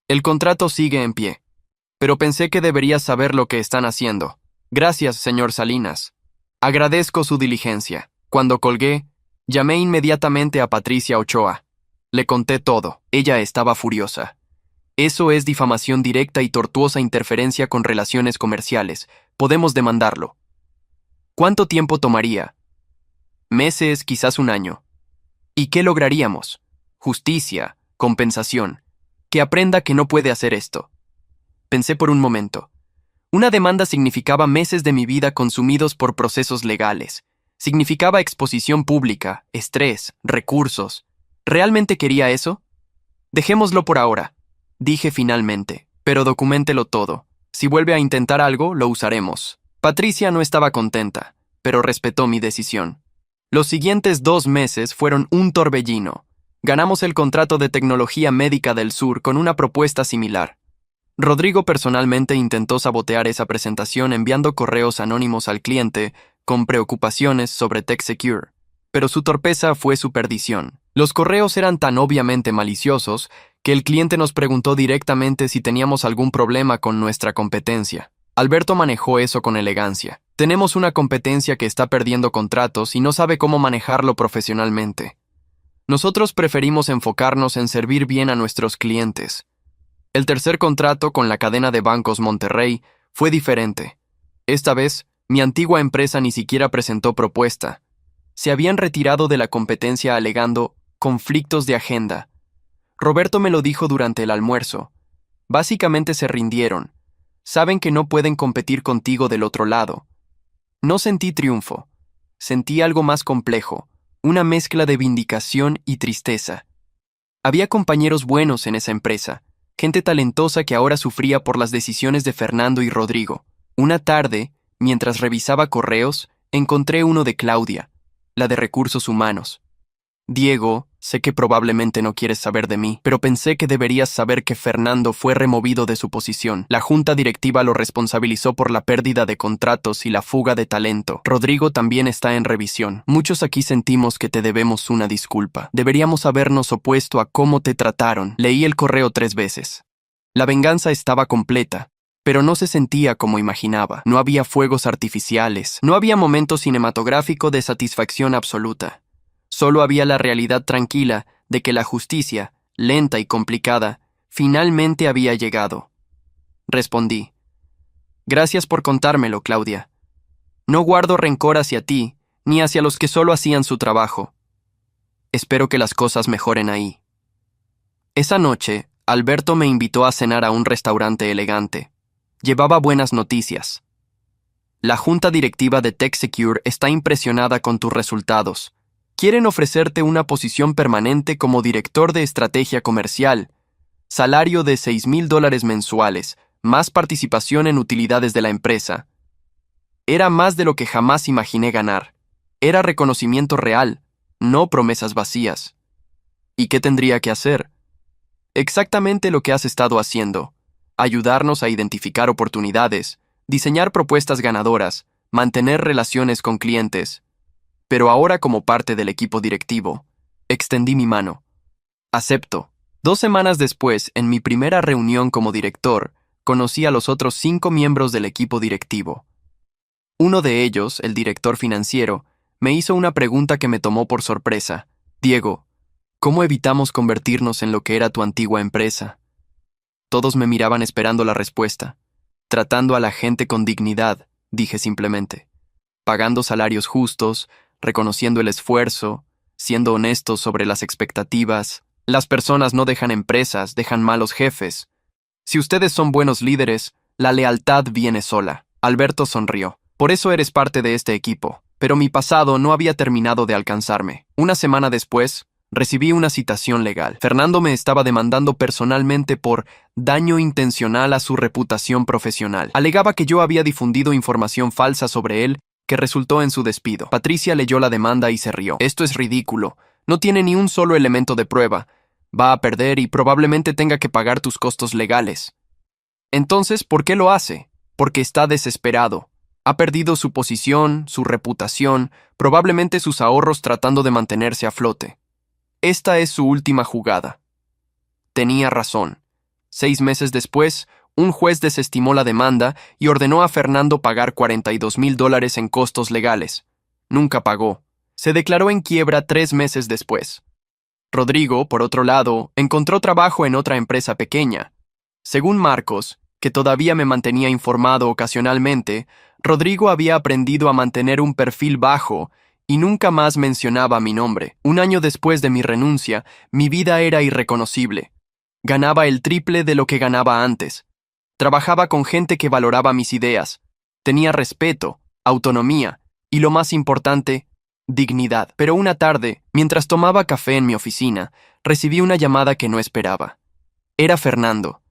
Speaker 1: El contrato sigue en pie. Pero pensé que deberías saber lo que están haciendo. Gracias, señor Salinas. Agradezco su diligencia. Cuando colgué, llamé inmediatamente a Patricia Ochoa. Le conté todo. Ella estaba furiosa. Eso es difamación directa y tortuosa interferencia con relaciones comerciales. Podemos demandarlo. ¿Cuánto tiempo tomaría? Meses, quizás 1 año. ¿Y qué lograríamos? Justicia, compensación. Que aprenda que no puede hacer esto. Pensé por un momento. Una demanda significaba meses de mi vida consumidos por procesos legales. Significaba exposición pública, estrés, recursos. ¿Realmente quería eso? Dejémoslo por ahora, dije finalmente, pero documéntelo todo. Si vuelve a intentar algo, lo usaremos. Patricia no estaba contenta, pero respetó mi decisión. Los siguientes 2 meses fueron un torbellino. Ganamos el contrato de Tecnología Médica del Sur con una propuesta similar. Rodrigo personalmente intentó sabotear esa presentación enviando correos anónimos al cliente con preocupaciones sobre TechSecure, pero su torpeza fue su perdición. Los correos eran tan obviamente maliciosos que el cliente nos preguntó directamente si teníamos algún problema con nuestra competencia. Alberto manejó eso con elegancia. Tenemos una competencia que está perdiendo contratos y no sabe cómo manejarlo profesionalmente. Nosotros preferimos enfocarnos en servir bien a nuestros clientes. El tercer contrato con la cadena de bancos Monterrey fue diferente. Esta vez, mi antigua empresa ni siquiera presentó propuesta. Se habían retirado de la competencia alegando conflictos de agenda. Roberto me lo dijo durante el almuerzo. Básicamente se rindieron. Saben que no pueden competir contigo del otro lado. No sentí triunfo. Sentí algo más complejo, una mezcla de vindicación y tristeza. Había compañeros buenos en esa empresa, gente talentosa que ahora sufría por las decisiones de Fernando y Rodrigo. Una tarde, mientras revisaba correos, encontré uno de Claudia, la de Recursos Humanos. Diego, sé que probablemente no quieres saber de mí, pero pensé que deberías saber que Fernando fue removido de su posición. La junta directiva lo responsabilizó por la pérdida de contratos y la fuga de talento. Rodrigo también está en revisión. Muchos aquí sentimos que te debemos una disculpa. Deberíamos habernos opuesto a cómo te trataron. Leí el correo 3 veces. La venganza estaba completa, pero no se sentía como imaginaba. No había fuegos artificiales, no había momento cinematográfico de satisfacción absoluta. Solo había la realidad tranquila de que la justicia, lenta y complicada, finalmente había llegado. Respondí: Gracias por contármelo, Claudia. No guardo rencor hacia ti, ni hacia los que solo hacían su trabajo. Espero que las cosas mejoren ahí. Esa noche, Alberto me invitó a cenar a un restaurante elegante. Llevaba buenas noticias. La junta directiva de TechSecure está impresionada con tus resultados. Quieren ofrecerte una posición permanente como director de estrategia comercial, salario de $6,000 mensuales, más participación en utilidades de la empresa. Era más de lo que jamás imaginé ganar. Era reconocimiento real, no promesas vacías. ¿Y qué tendría que hacer? Exactamente lo que has estado haciendo: ayudarnos a identificar oportunidades, diseñar propuestas ganadoras, mantener relaciones con clientes. Pero ahora, como parte del equipo directivo, extendí mi mano. Acepto. 2 semanas después, en mi primera reunión como director, conocí a los otros 5 miembros del equipo directivo. Uno de ellos, el director financiero, me hizo una pregunta que me tomó por sorpresa. Diego, ¿cómo evitamos convertirnos en lo que era tu antigua empresa? Todos me miraban esperando la respuesta. Tratando a la gente con dignidad, dije simplemente. Pagando salarios justos, reconociendo el esfuerzo, siendo honestos sobre las expectativas. Las personas no dejan empresas, dejan malos jefes. Si ustedes son buenos líderes, la lealtad viene sola. Alberto sonrió. Por eso eres parte de este equipo. Pero mi pasado no había terminado de alcanzarme. Una semana después, recibí una citación legal. Fernando me estaba demandando personalmente por daño intencional a su reputación profesional. Alegaba que yo había difundido información falsa sobre él que resultó en su despido. Patricia leyó la demanda y se rió. Esto es ridículo. No tiene ni un solo elemento de prueba. Va a perder y probablemente tenga que pagar tus costos legales. Entonces, ¿por qué lo hace? Porque está desesperado. Ha perdido su posición, su reputación, probablemente sus ahorros tratando de mantenerse a flote. Esta es su última jugada. Tenía razón. 6 meses después, un juez desestimó la demanda y ordenó a Fernando pagar $42,000 en costos legales. Nunca pagó. Se declaró en quiebra 3 meses después. Rodrigo, por otro lado, encontró trabajo en otra empresa pequeña. Según Marcos, que todavía me mantenía informado ocasionalmente, Rodrigo había aprendido a mantener un perfil bajo y nunca más mencionaba mi nombre. 1 año después de mi renuncia, mi vida era irreconocible. Ganaba el triple de lo que ganaba antes. Trabajaba con gente que valoraba mis ideas. Tenía respeto, autonomía y, lo más importante, dignidad. Pero una tarde, mientras tomaba café en mi oficina, recibí una llamada que no esperaba. Era Fernando.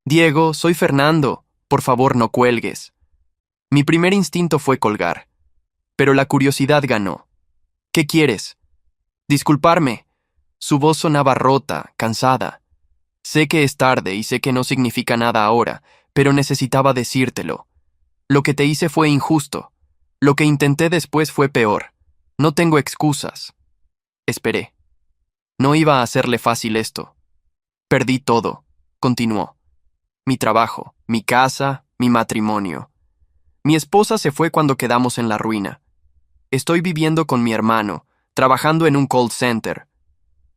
Speaker 1: Diego, soy Fernando. Por favor, no cuelgues. Mi primer instinto fue colgar. Pero la curiosidad ganó. ¿Qué quieres? Disculparme. Su voz sonaba rota, cansada. Sé que es tarde y sé que no significa nada ahora, pero necesitaba decírtelo. Lo que te hice fue injusto. Lo que intenté después fue peor. No tengo excusas. Esperé. No iba a hacerle fácil esto. Perdí todo, continuó. Mi trabajo, mi casa, mi matrimonio. Mi esposa se fue cuando quedamos en la ruina. Estoy viviendo con mi hermano, trabajando en un call center.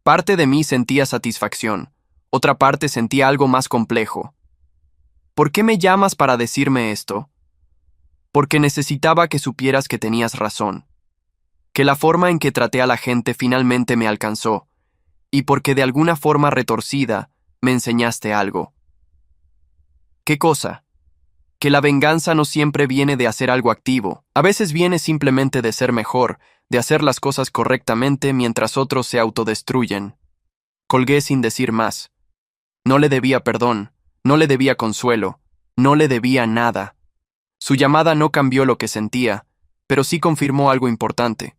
Speaker 1: Parte de mí sentía satisfacción, otra parte sentía algo más complejo. ¿Por qué me llamas para decirme esto? Porque necesitaba que supieras que tenías razón, que la forma en que traté a la gente finalmente me alcanzó, y porque de alguna forma retorcida me enseñaste algo. ¿Qué cosa? Que la venganza no siempre viene de hacer algo activo, a veces viene simplemente de ser mejor, de hacer las cosas correctamente mientras otros se autodestruyen. Colgué sin decir más. No le debía perdón, no le debía consuelo, no le debía nada. Su llamada no cambió lo que sentía, pero sí confirmó algo importante.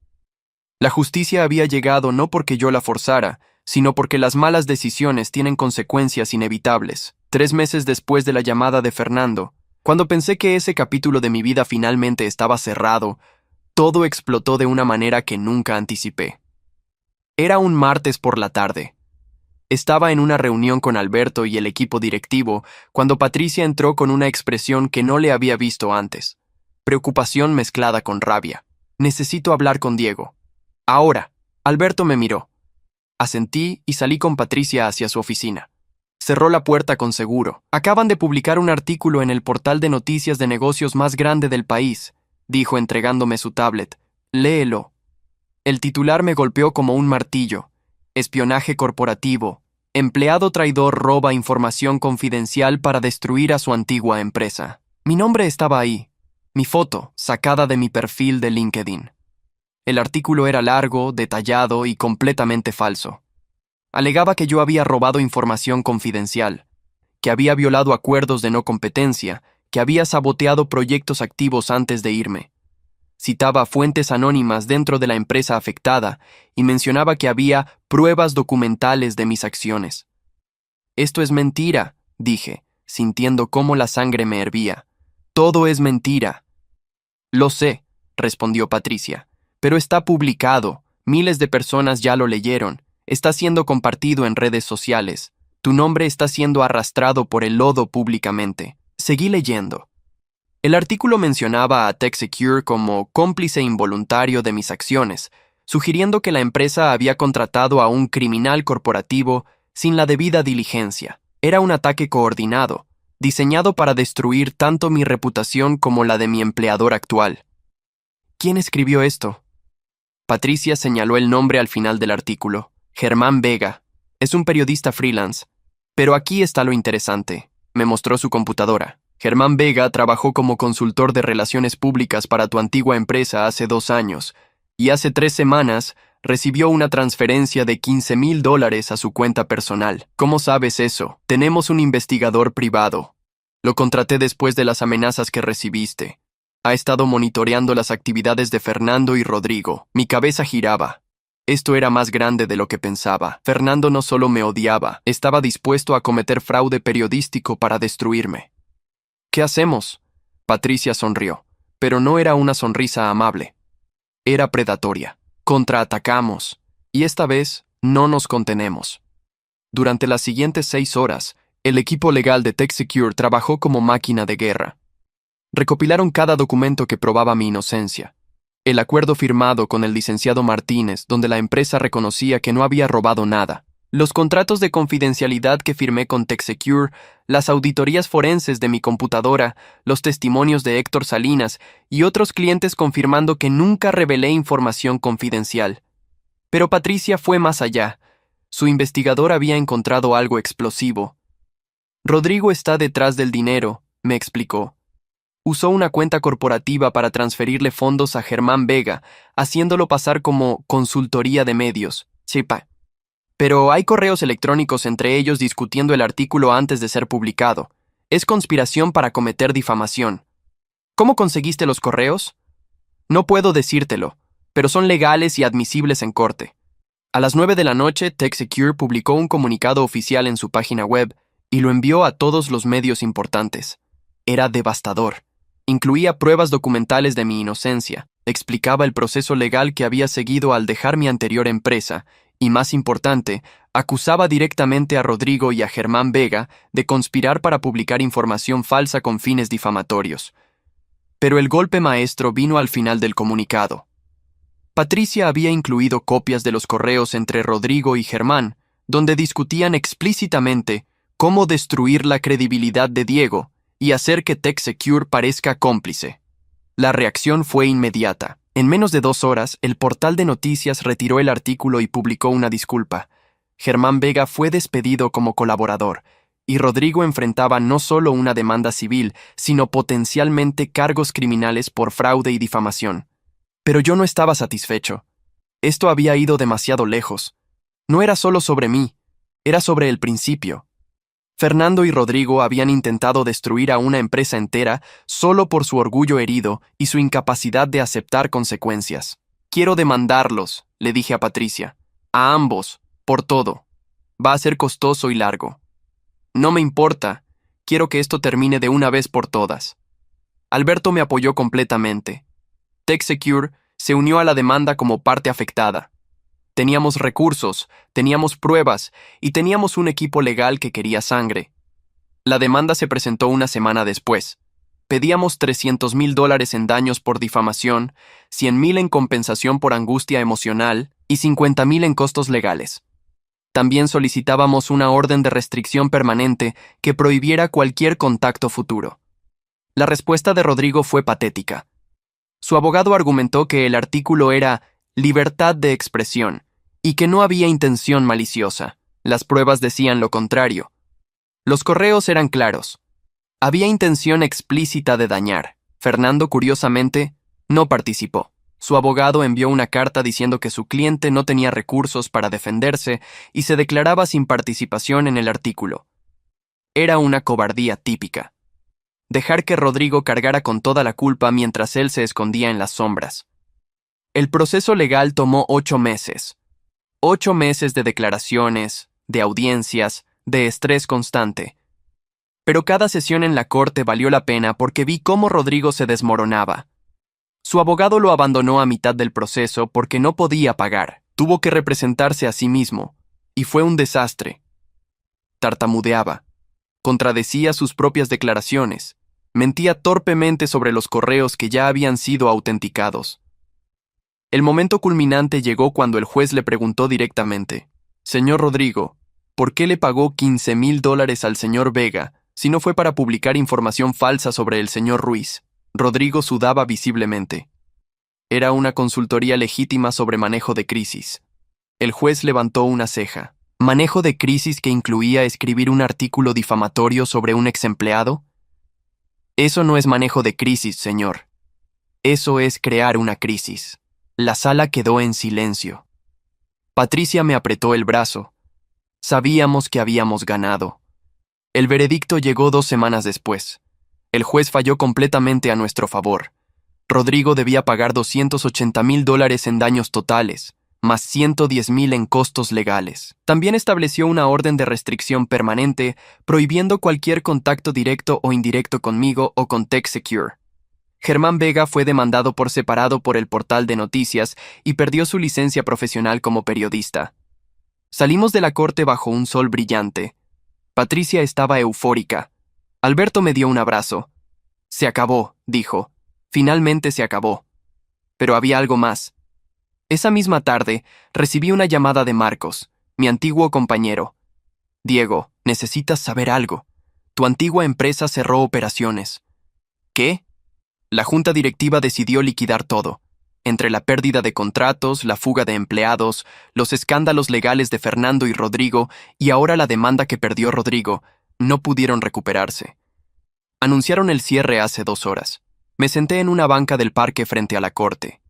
Speaker 1: La justicia había llegado no porque yo la forzara, sino porque las malas decisiones tienen consecuencias inevitables. 3 meses después de la llamada de Fernando, cuando pensé que ese capítulo de mi vida finalmente estaba cerrado, todo explotó de una manera que nunca anticipé. Era un martes por la tarde. Estaba en una reunión con Alberto y el equipo directivo cuando Patricia entró con una expresión que no le había visto antes. Preocupación mezclada con rabia. Necesito hablar con Diego. Ahora. Alberto me miró. Asentí y salí con Patricia hacia su oficina. Cerró la puerta con seguro. Acaban de publicar un artículo en el portal de noticias de negocios más grande del país, dijo entregándome su tablet. Léelo. El titular me golpeó como un martillo. Espionaje corporativo. Empleado traidor roba información confidencial para destruir a su antigua empresa. Mi nombre estaba ahí. Mi foto, sacada de mi perfil de LinkedIn. El artículo era largo, detallado y completamente falso. Alegaba que yo había robado información confidencial, que había violado acuerdos de no competencia, que había saboteado proyectos activos antes de irme. Citaba fuentes anónimas dentro de la empresa afectada y mencionaba que había pruebas documentales de mis acciones. Esto es mentira, dije, sintiendo cómo la sangre me hervía. Todo es mentira. Lo sé, respondió Patricia, pero está publicado, miles de personas ya lo leyeron, está siendo compartido en redes sociales, tu nombre está siendo arrastrado por el lodo públicamente. Seguí leyendo. El artículo mencionaba a TechSecure como cómplice involuntario de mis acciones, sugiriendo que la empresa había contratado a un criminal corporativo sin la debida diligencia. Era un ataque coordinado, diseñado para destruir tanto mi reputación como la de mi empleador actual. ¿Quién escribió esto? Patricia señaló el nombre al final del artículo. Germán Vega. Es un periodista freelance. Pero aquí está lo interesante. Me mostró su computadora. Germán Vega trabajó como consultor de relaciones públicas para tu antigua empresa hace 2 años, y hace 3 semanas recibió una transferencia de $15,000 a su cuenta personal. ¿Cómo sabes eso? Tenemos un investigador privado. Lo contraté después de las amenazas que recibiste. Ha estado monitoreando las actividades de Fernando y Rodrigo. Mi cabeza giraba. Esto era más grande de lo que pensaba. Fernando no solo me odiaba, estaba dispuesto a cometer fraude periodístico para destruirme. ¿Qué hacemos? Patricia sonrió, pero no era una sonrisa amable. Era predatoria. Contraatacamos, y esta vez no nos contenemos. Durante las siguientes 6 horas, el equipo legal de TechSecure trabajó como máquina de guerra. Recopilaron cada documento que probaba mi inocencia. El acuerdo firmado con el licenciado Martínez, donde la empresa reconocía que no había robado nada. Los contratos de confidencialidad que firmé con TechSecure, las auditorías forenses de mi computadora, los testimonios de Héctor Salinas y otros clientes confirmando que nunca revelé información confidencial. Pero Patricia fue más allá. Su investigador había encontrado algo explosivo. Rodrigo está detrás del dinero, me explicó. Usó una cuenta corporativa para transferirle fondos a Germán Vega, haciéndolo pasar como consultoría de medios, CIPA. Pero hay correos electrónicos entre ellos discutiendo el artículo antes de ser publicado. Es conspiración para cometer difamación. ¿Cómo conseguiste los correos? No puedo decírtelo, pero son legales y admisibles en corte. A las 9 de la noche, TechSecure publicó un comunicado oficial en su página web y lo envió a todos los medios importantes. Era devastador. Incluía pruebas documentales de mi inocencia, explicaba el proceso legal que había seguido al dejar mi anterior empresa y, más importante, acusaba directamente a Rodrigo y a Germán Vega de conspirar para publicar información falsa con fines difamatorios. Pero el golpe maestro vino al final del comunicado. Patricia había incluido copias de los correos entre Rodrigo y Germán, donde discutían explícitamente cómo destruir la credibilidad de Diego y hacer que TechSecure parezca cómplice. La reacción fue inmediata. En menos de 2 horas, el portal de noticias retiró el artículo y publicó una disculpa. Germán Vega fue despedido como colaborador, y Rodrigo enfrentaba no solo una demanda civil, sino potencialmente cargos criminales por fraude y difamación. Pero yo no estaba satisfecho. Esto había ido demasiado lejos. No era solo sobre mí, era sobre el principio. Fernando y Rodrigo habían intentado destruir a una empresa entera solo por su orgullo herido y su incapacidad de aceptar consecuencias. Quiero demandarlos, le dije a Patricia. A ambos, por todo. Va a ser costoso y largo. No me importa, quiero que esto termine de una vez por todas. Alberto me apoyó completamente. TechSecure se unió a la demanda como parte afectada. Teníamos recursos, teníamos pruebas y teníamos un equipo legal que quería sangre. La demanda se presentó una semana después. Pedíamos $300,000 en daños por difamación, $100,000 en compensación por angustia emocional y $50,000 en costos legales. También solicitábamos una orden de restricción permanente que prohibiera cualquier contacto futuro. La respuesta de Rodrigo fue patética. Su abogado argumentó que el artículo era libertad de expresión y que no había intención maliciosa. Las pruebas decían lo contrario. Los correos eran claros. Había intención explícita de dañar. Fernando, curiosamente, no participó. Su abogado envió una carta diciendo que su cliente no tenía recursos para defenderse y se declaraba sin participación en el artículo. Era una cobardía típica. Dejar que Rodrigo cargara con toda la culpa mientras él se escondía en las sombras. El proceso legal tomó 8 meses. 8 meses de declaraciones, de audiencias, de estrés constante. Pero cada sesión en la corte valió la pena porque vi cómo Rodrigo se desmoronaba. Su abogado lo abandonó a mitad del proceso porque no podía pagar. Tuvo que representarse a sí mismo, y fue un desastre. Tartamudeaba. Contradecía sus propias declaraciones. Mentía torpemente sobre los correos que ya habían sido autenticados. El momento culminante llegó cuando el juez le preguntó directamente: «Señor Rodrigo, ¿por qué le pagó $15,000 al señor Vega si no fue para publicar información falsa sobre el señor Ruiz?» Rodrigo sudaba visiblemente. Era una consultoría legítima sobre manejo de crisis. El juez levantó una ceja. ¿Manejo de crisis que incluía escribir un artículo difamatorio sobre un exempleado? Eso no es manejo de crisis, señor. Eso es crear una crisis. La sala quedó en silencio. Patricia me apretó el brazo. Sabíamos que habíamos ganado. El veredicto llegó 2 semanas después. El juez falló completamente a nuestro favor. Rodrigo debía pagar $280,000 en daños totales, más $110,000 en costos legales. También estableció una orden de restricción permanente, prohibiendo cualquier contacto directo o indirecto conmigo o con TechSecure. Germán Vega fue demandado por separado por el portal de noticias y perdió su licencia profesional como periodista. Salimos de la corte bajo un sol brillante. Patricia estaba eufórica. Alberto me dio un abrazo. «Se acabó», dijo. «Finalmente se acabó». Pero había algo más. Esa misma tarde, recibí una llamada de Marcos, mi antiguo compañero. «Diego, necesitas saber algo. Tu antigua empresa cerró operaciones». «¿Qué?» La junta directiva decidió liquidar todo. Entre la pérdida de contratos, la fuga de empleados, los escándalos legales de Fernando y Rodrigo, y ahora la demanda que perdió Rodrigo, no pudieron recuperarse. Anunciaron el cierre hace 2 horas. Me senté en una banca del parque frente a la corte.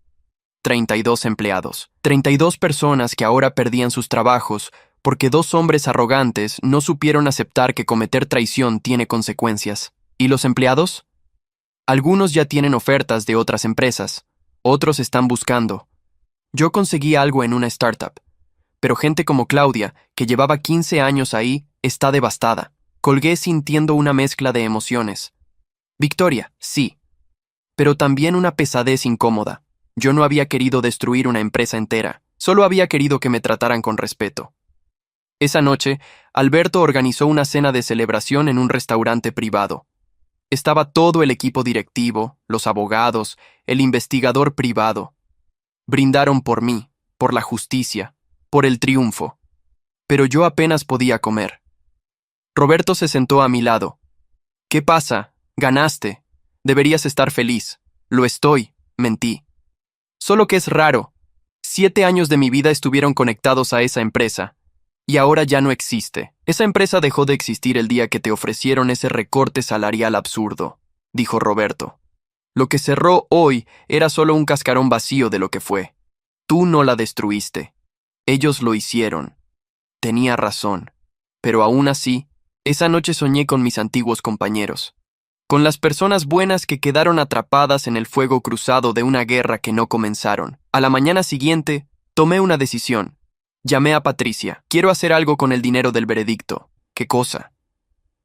Speaker 1: 32 empleados. 32 personas que ahora perdían sus trabajos porque 2 hombres arrogantes no supieron aceptar que cometer traición tiene consecuencias. ¿Y los empleados? Algunos ya tienen ofertas de otras empresas. Otros están buscando. Yo conseguí algo en una startup. Pero gente como Claudia, que llevaba 15 años ahí, está devastada. Colgué sintiendo una mezcla de emociones. Victoria, sí. Pero también una pesadez incómoda. Yo no había querido destruir una empresa entera. Solo había querido que me trataran con respeto. Esa noche, Alberto organizó una cena de celebración en un restaurante privado. Estaba todo el equipo directivo, los abogados, el investigador privado. Brindaron por mí, por la justicia, por el triunfo. Pero yo apenas podía comer. Roberto se sentó a mi lado. «¿Qué pasa? Ganaste. Deberías estar feliz». «Lo estoy», mentí. «Solo que es raro. 7 años de mi vida estuvieron conectados a esa empresa. Y ahora ya no existe. Esa empresa dejó de existir el día que te ofrecieron ese recorte salarial absurdo», dijo Roberto. «Lo que cerró hoy era solo un cascarón vacío de lo que fue. Tú no la destruiste. Ellos lo hicieron». Tenía razón. Pero aún así, esa noche soñé con mis antiguos compañeros. Con las personas buenas que quedaron atrapadas en el fuego cruzado de una guerra que no comenzaron. A la mañana siguiente, tomé una decisión. Llamé a Patricia. «Quiero hacer algo con el dinero del veredicto». «¿Qué cosa?»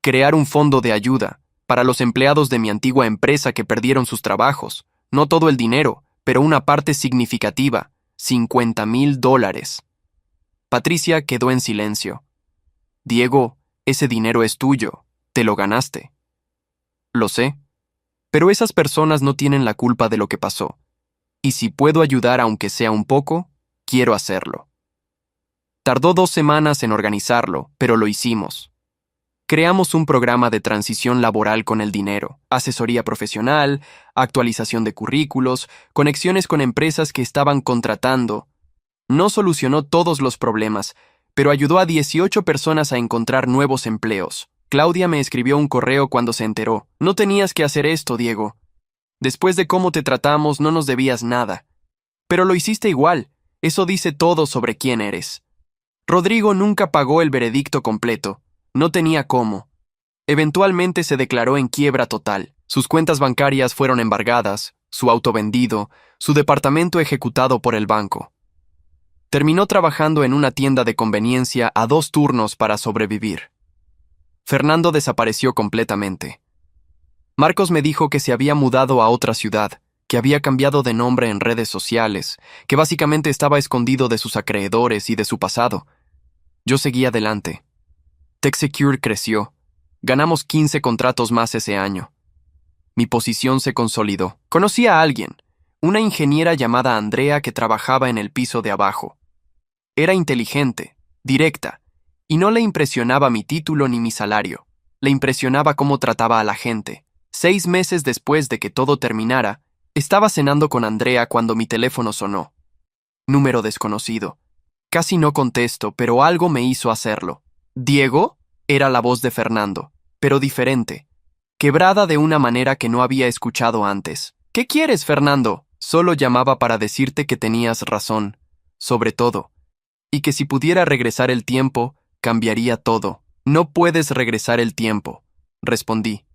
Speaker 1: «Crear un fondo de ayuda para los empleados de mi antigua empresa que perdieron sus trabajos. No todo el dinero, pero una parte significativa, $50,000. Patricia quedó en silencio. «Diego, ese dinero es tuyo. Te lo ganaste». «Lo sé. Pero esas personas no tienen la culpa de lo que pasó. Y si puedo ayudar aunque sea un poco, quiero hacerlo». Tardó 2 semanas en organizarlo, pero lo hicimos. Creamos un programa de transición laboral con el dinero, asesoría profesional, actualización de currículos, conexiones con empresas que estaban contratando. No solucionó todos los problemas, pero ayudó a 18 personas a encontrar nuevos empleos. Claudia me escribió un correo cuando se enteró. No tenías que hacer esto, Diego. Después de cómo te tratamos, no nos debías nada. Pero lo hiciste igual. Eso dice todo sobre quién eres. Rodrigo nunca pagó el veredicto completo. No tenía cómo. Eventualmente se declaró en quiebra total. Sus cuentas bancarias fueron embargadas, su auto vendido, su departamento ejecutado por el banco. Terminó trabajando en una tienda de conveniencia a 2 turnos para sobrevivir. Fernando desapareció completamente. Marcos me dijo que se había mudado a otra ciudad, que había cambiado de nombre en redes sociales, que básicamente estaba escondido de sus acreedores y de su pasado. Yo seguí adelante. TechSecure creció. Ganamos 15 contratos más ese año. Mi posición se consolidó. Conocí a alguien, una ingeniera llamada Andrea que trabajaba en el piso de abajo. Era inteligente, directa, y no le impresionaba mi título ni mi salario. Le impresionaba cómo trataba a la gente. 6 meses después de que todo terminara, estaba cenando con Andrea cuando mi teléfono sonó. Número desconocido. Casi no contesto, pero algo me hizo hacerlo. ¿Diego? Era la voz de Fernando, pero diferente, quebrada de una manera que no había escuchado antes. ¿Qué quieres, Fernando? Solo llamaba para decirte que tenías razón, sobre todo, y que si pudiera regresar el tiempo, cambiaría todo. No puedes regresar el tiempo, respondí.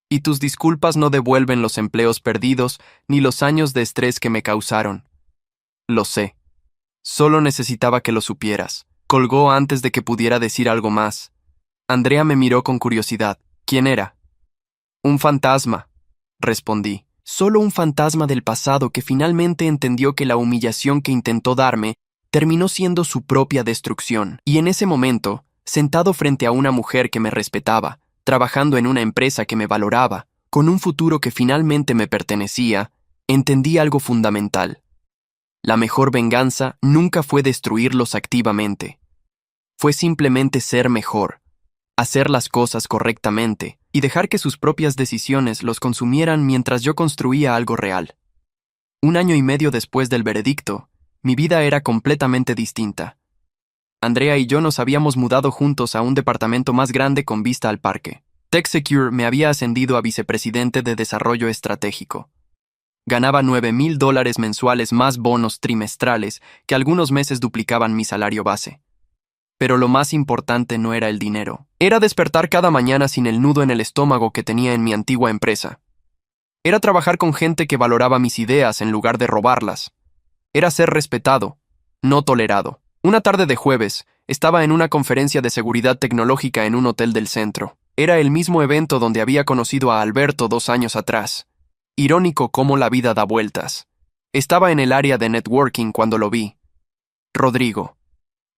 Speaker 1: Y tus disculpas no devuelven los empleos perdidos ni los años de estrés que me causaron. Lo sé. Solo necesitaba que lo supieras. Colgó antes de que pudiera decir algo más. Andrea me miró con curiosidad. ¿Quién era? Un fantasma, respondí. Solo un fantasma del pasado que finalmente entendió que la humillación que intentó darme terminó siendo su propia destrucción. Y en ese momento, sentado frente a una mujer que me respetaba, trabajando en una empresa que me valoraba, con un futuro que finalmente me pertenecía, entendí algo fundamental. La mejor venganza nunca fue destruirlos activamente. Fue simplemente ser mejor, hacer las cosas correctamente y dejar que sus propias decisiones los consumieran mientras yo construía algo real. 1 año y medio después del veredicto, mi vida era completamente distinta. Andrea y yo nos habíamos mudado juntos a un departamento más grande con vista al parque. TechSecure me había ascendido a vicepresidente de desarrollo estratégico. Ganaba $9,000 mensuales más bonos trimestrales que algunos meses duplicaban mi salario base. Pero lo más importante no era el dinero. Era despertar cada mañana sin el nudo en el estómago que tenía en mi antigua empresa. Era trabajar con gente que valoraba mis ideas en lugar de robarlas. Era ser respetado, no tolerado. Una tarde de jueves, estaba en una conferencia de seguridad tecnológica en un hotel del centro. Era el mismo evento donde había conocido a Alberto 2 años atrás. Irónico cómo la vida da vueltas. Estaba en el área de networking cuando lo vi. Rodrigo.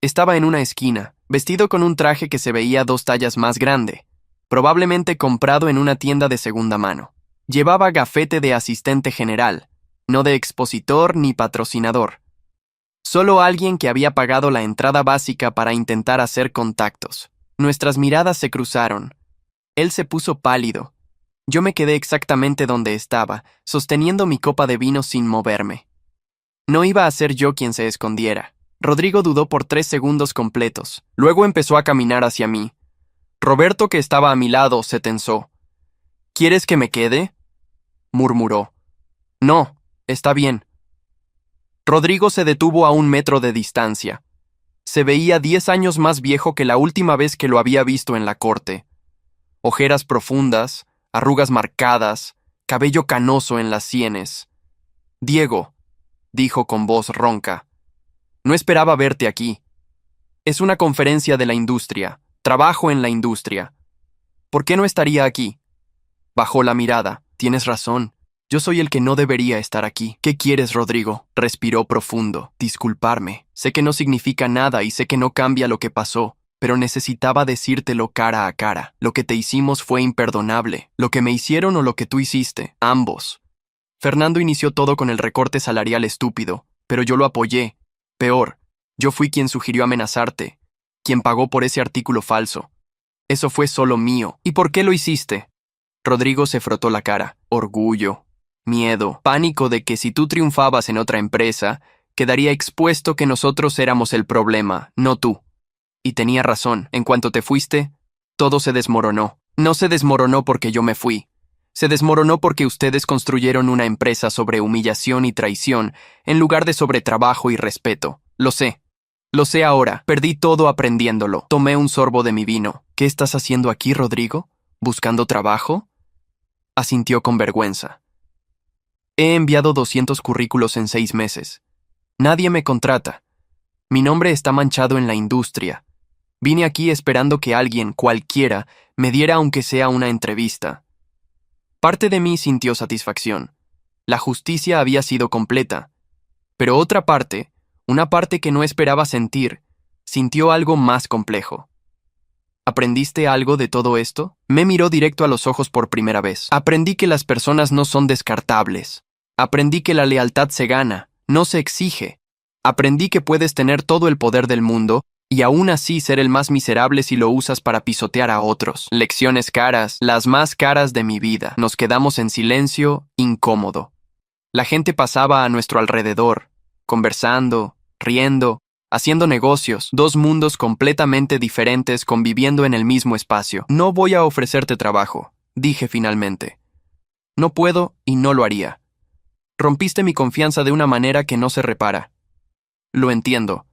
Speaker 1: Estaba en una esquina, vestido con un traje que se veía 2 tallas más grande, probablemente comprado en una tienda de segunda mano. Llevaba gafete de asistente general, no de expositor ni patrocinador. Solo alguien que había pagado la entrada básica para intentar hacer contactos. Nuestras miradas se cruzaron. Él se puso pálido. Yo me quedé exactamente donde estaba, sosteniendo mi copa de vino sin moverme. No iba a ser yo quien se escondiera. Rodrigo dudó por 3 segundos completos. Luego empezó a caminar hacia mí. Roberto, que estaba a mi lado, se tensó. ¿Quieres que me quede?, murmuró. No, está bien. Rodrigo se detuvo a 1 metro de distancia. Se veía 10 años más viejo que la última vez que lo había visto en la corte. Ojeras profundas, arrugas marcadas, cabello canoso en las sienes. Diego, dijo con voz ronca, no esperaba verte aquí. Es una conferencia de la industria. Trabajo en la industria. ¿Por qué no estaría aquí? Bajó la mirada. Tienes razón. Yo soy el que no debería estar aquí. ¿Qué quieres, Rodrigo? Respiró profundo. Disculparme. Sé que no significa nada y sé que no cambia lo que pasó, pero necesitaba decírtelo cara a cara. Lo que te hicimos fue imperdonable. Lo que me hicieron o lo que tú hiciste. Ambos. Fernando inició todo con el recorte salarial estúpido, pero yo lo apoyé. Peor, Yo fui quien sugirió amenazarte, quien pagó por ese artículo falso. Eso fue solo mío. ¿Y por qué lo hiciste? Rodrigo se frotó la cara. Orgullo, miedo, pánico de que si tú triunfabas en otra empresa, quedaría expuesto que nosotros éramos el problema, no tú. Y tenía razón, en cuanto te fuiste, todo se desmoronó. No se desmoronó porque yo me fui. Se desmoronó porque ustedes construyeron una empresa sobre humillación y traición, en lugar de sobre trabajo y respeto. Lo sé. Lo sé ahora. Perdí todo aprendiéndolo. Tomé un sorbo de mi vino. ¿Qué estás haciendo aquí, Rodrigo? ¿Buscando trabajo? Asintió con vergüenza. He enviado 200 currículos en 6 meses. Nadie me contrata. Mi nombre está manchado en la industria. Vine aquí esperando que alguien, cualquiera, me diera aunque sea una entrevista. Parte de mí sintió satisfacción. La justicia había sido completa. Pero otra parte, una parte que no esperaba sentir, sintió algo más complejo. ¿Aprendiste algo de todo esto? Me miró directo a los ojos por primera vez. Aprendí que las personas no son descartables. Aprendí que la lealtad se gana, no se exige. Aprendí que puedes tener todo el poder del mundo y aún así ser el más miserable si lo usas para pisotear a otros. Lecciones caras, las más caras de mi vida. Nos quedamos en silencio, incómodo. La gente pasaba a nuestro alrededor, conversando, riendo, haciendo negocios, 2 mundos completamente diferentes conviviendo en el mismo espacio. No voy a ofrecerte trabajo, dije finalmente. No puedo y no lo haría. Rompiste mi confianza de una manera que no se repara. Lo entiendo.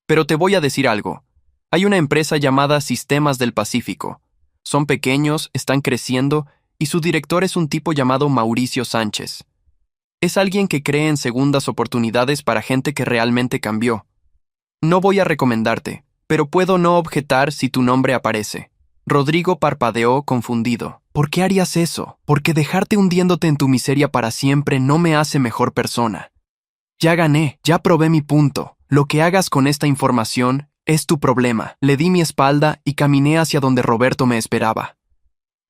Speaker 1: Pero te voy a decir algo. Hay una empresa llamada Sistemas del Pacífico. Son pequeños, están creciendo, y su director es un tipo llamado Mauricio Sánchez. Es alguien que cree en segundas oportunidades para gente que realmente cambió. No voy a recomendarte, pero puedo no objetar si tu nombre aparece. Rodrigo parpadeó confundido. ¿Por qué harías eso? Porque dejarte hundiéndote en tu miseria para siempre no me hace mejor persona. Ya gané, ya probé mi punto. Lo que hagas con esta información es tu problema. Le di mi espalda y caminé hacia donde Roberto me esperaba.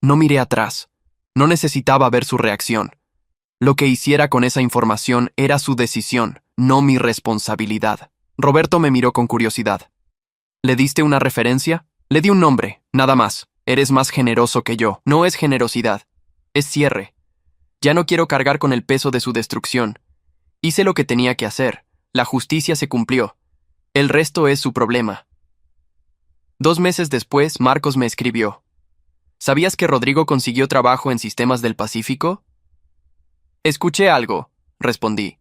Speaker 1: No miré atrás. No necesitaba ver su reacción. Lo que hiciera con esa información era su decisión, no mi responsabilidad. Roberto me miró con curiosidad. ¿Le diste una referencia? Le di un nombre, nada más. Eres más generoso que yo. No es generosidad. Es cierre. Ya no quiero cargar con el peso de su destrucción. Hice lo que tenía que hacer. La justicia se cumplió. El resto es su problema. 2 meses después, Marcos me escribió. ¿Sabías que Rodrigo consiguió trabajo en Sistemas del Pacífico? Escuché algo, respondí.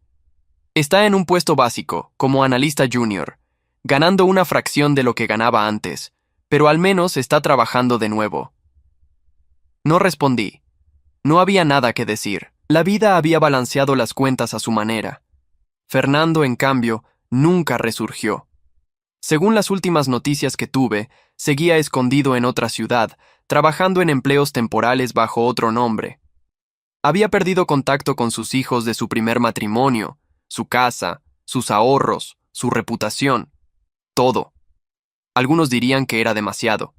Speaker 1: Está en un puesto básico, como analista junior, ganando una fracción de lo que ganaba antes, pero al menos está trabajando de nuevo. No respondí. No había nada que decir. La vida había balanceado las cuentas a su manera. Fernando, en cambio, nunca resurgió. Según las últimas noticias que tuve, seguía escondido en otra ciudad, trabajando en empleos temporales bajo otro nombre. Había perdido contacto con sus hijos de su primer matrimonio, su casa, sus ahorros, su reputación, todo. Algunos dirían que era demasiado,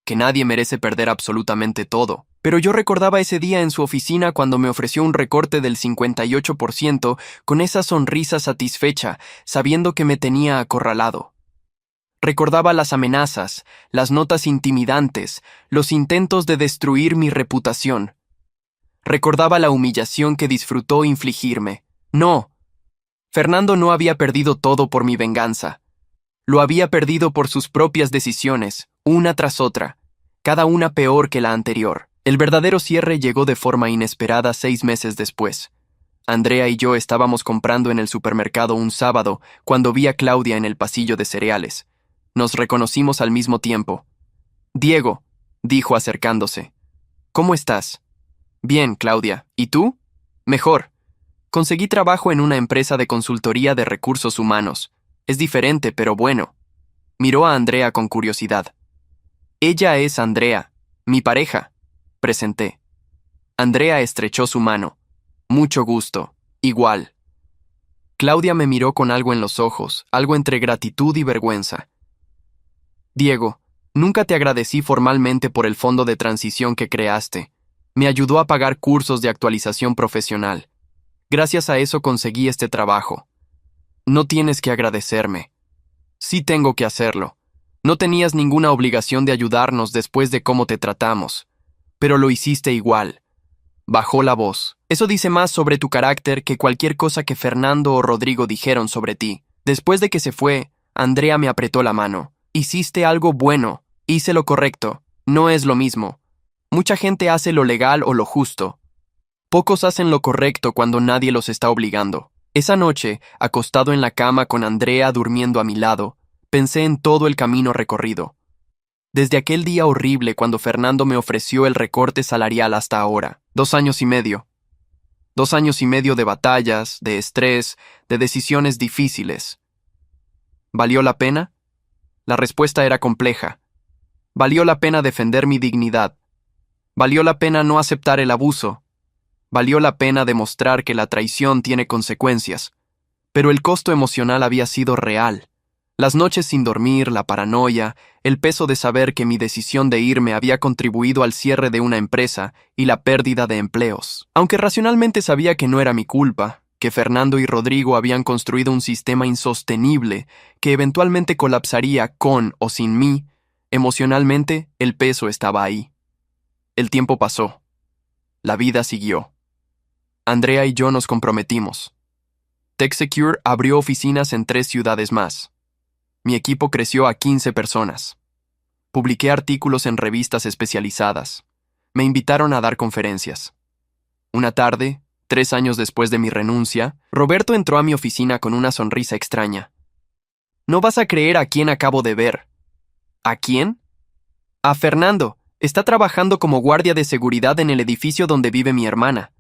Speaker 1: que nadie merece perder absolutamente todo, pero yo recordaba ese día en su oficina cuando me ofreció un recorte del 58% con esa sonrisa satisfecha, sabiendo que me tenía acorralado. Recordaba las amenazas, las notas intimidantes, los intentos de destruir mi reputación. Recordaba la humillación que disfrutó infligirme. No, Fernando no había perdido todo por mi venganza. Lo había perdido por sus propias decisiones, una tras otra, cada una peor que la anterior. El verdadero cierre llegó de forma inesperada 6 meses después. Andrea y yo estábamos comprando en el supermercado un sábado cuando vi a Claudia en el pasillo de cereales. Nos reconocimos al mismo tiempo. «Diego», dijo acercándose. «¿Cómo estás?» «Bien, Claudia. ¿Y tú?» «Mejor. Conseguí trabajo en una empresa de consultoría de recursos humanos. Es diferente, pero bueno». Miró a Andrea con curiosidad. «Ella es Andrea, mi pareja», presenté. Andrea estrechó su mano. «Mucho gusto. Igual». Claudia me miró con algo en los ojos, algo entre gratitud y vergüenza. «Diego, nunca te agradecí formalmente por el fondo de transición que creaste. Me ayudó a pagar cursos de actualización profesional. Gracias a eso conseguí este trabajo. No tienes que agradecerme. Sí tengo que hacerlo. No tenías ninguna obligación de ayudarnos después de cómo te tratamos, pero lo hiciste igual. Bajó la voz. Eso dice más sobre tu carácter que cualquier cosa que Fernando o Rodrigo dijeron sobre ti. Después de que se fue, Andrea me apretó la mano. Hiciste algo bueno. Hice lo correcto. No es lo mismo. Mucha gente hace lo legal o lo justo. Pocos hacen lo correcto cuando nadie los está obligando. Esa noche, acostado en la cama con Andrea durmiendo a mi lado, pensé en todo el camino recorrido. Desde aquel día horrible cuando Fernando me ofreció el recorte salarial hasta ahora. 2 años y medio. 2 años y medio de batallas, de estrés, de decisiones difíciles. ¿Valió la pena? La respuesta era compleja. Valió la pena defender mi dignidad. Valió la pena no aceptar el abuso. Valió la pena demostrar que la traición tiene consecuencias. Pero el costo emocional había sido real. Las noches sin dormir, la paranoia, el peso de saber que mi decisión de irme había contribuido al cierre de una empresa y la pérdida de empleos. Aunque racionalmente sabía que no era mi culpa, que Fernando y Rodrigo habían construido un sistema insostenible que eventualmente colapsaría con o sin mí, emocionalmente el peso estaba ahí. El tiempo pasó. La vida siguió. Andrea y yo nos comprometimos. TechSecure abrió oficinas en 3 ciudades más. Mi equipo creció a 15 personas. Publiqué artículos en revistas especializadas. Me invitaron a dar conferencias. Una tarde, 3 años después de mi renuncia, Roberto entró a mi oficina con una sonrisa extraña. No vas a creer a quién acabo de ver. ¿A quién? A Fernando. Está trabajando como guardia de seguridad en el edificio donde vive mi hermana.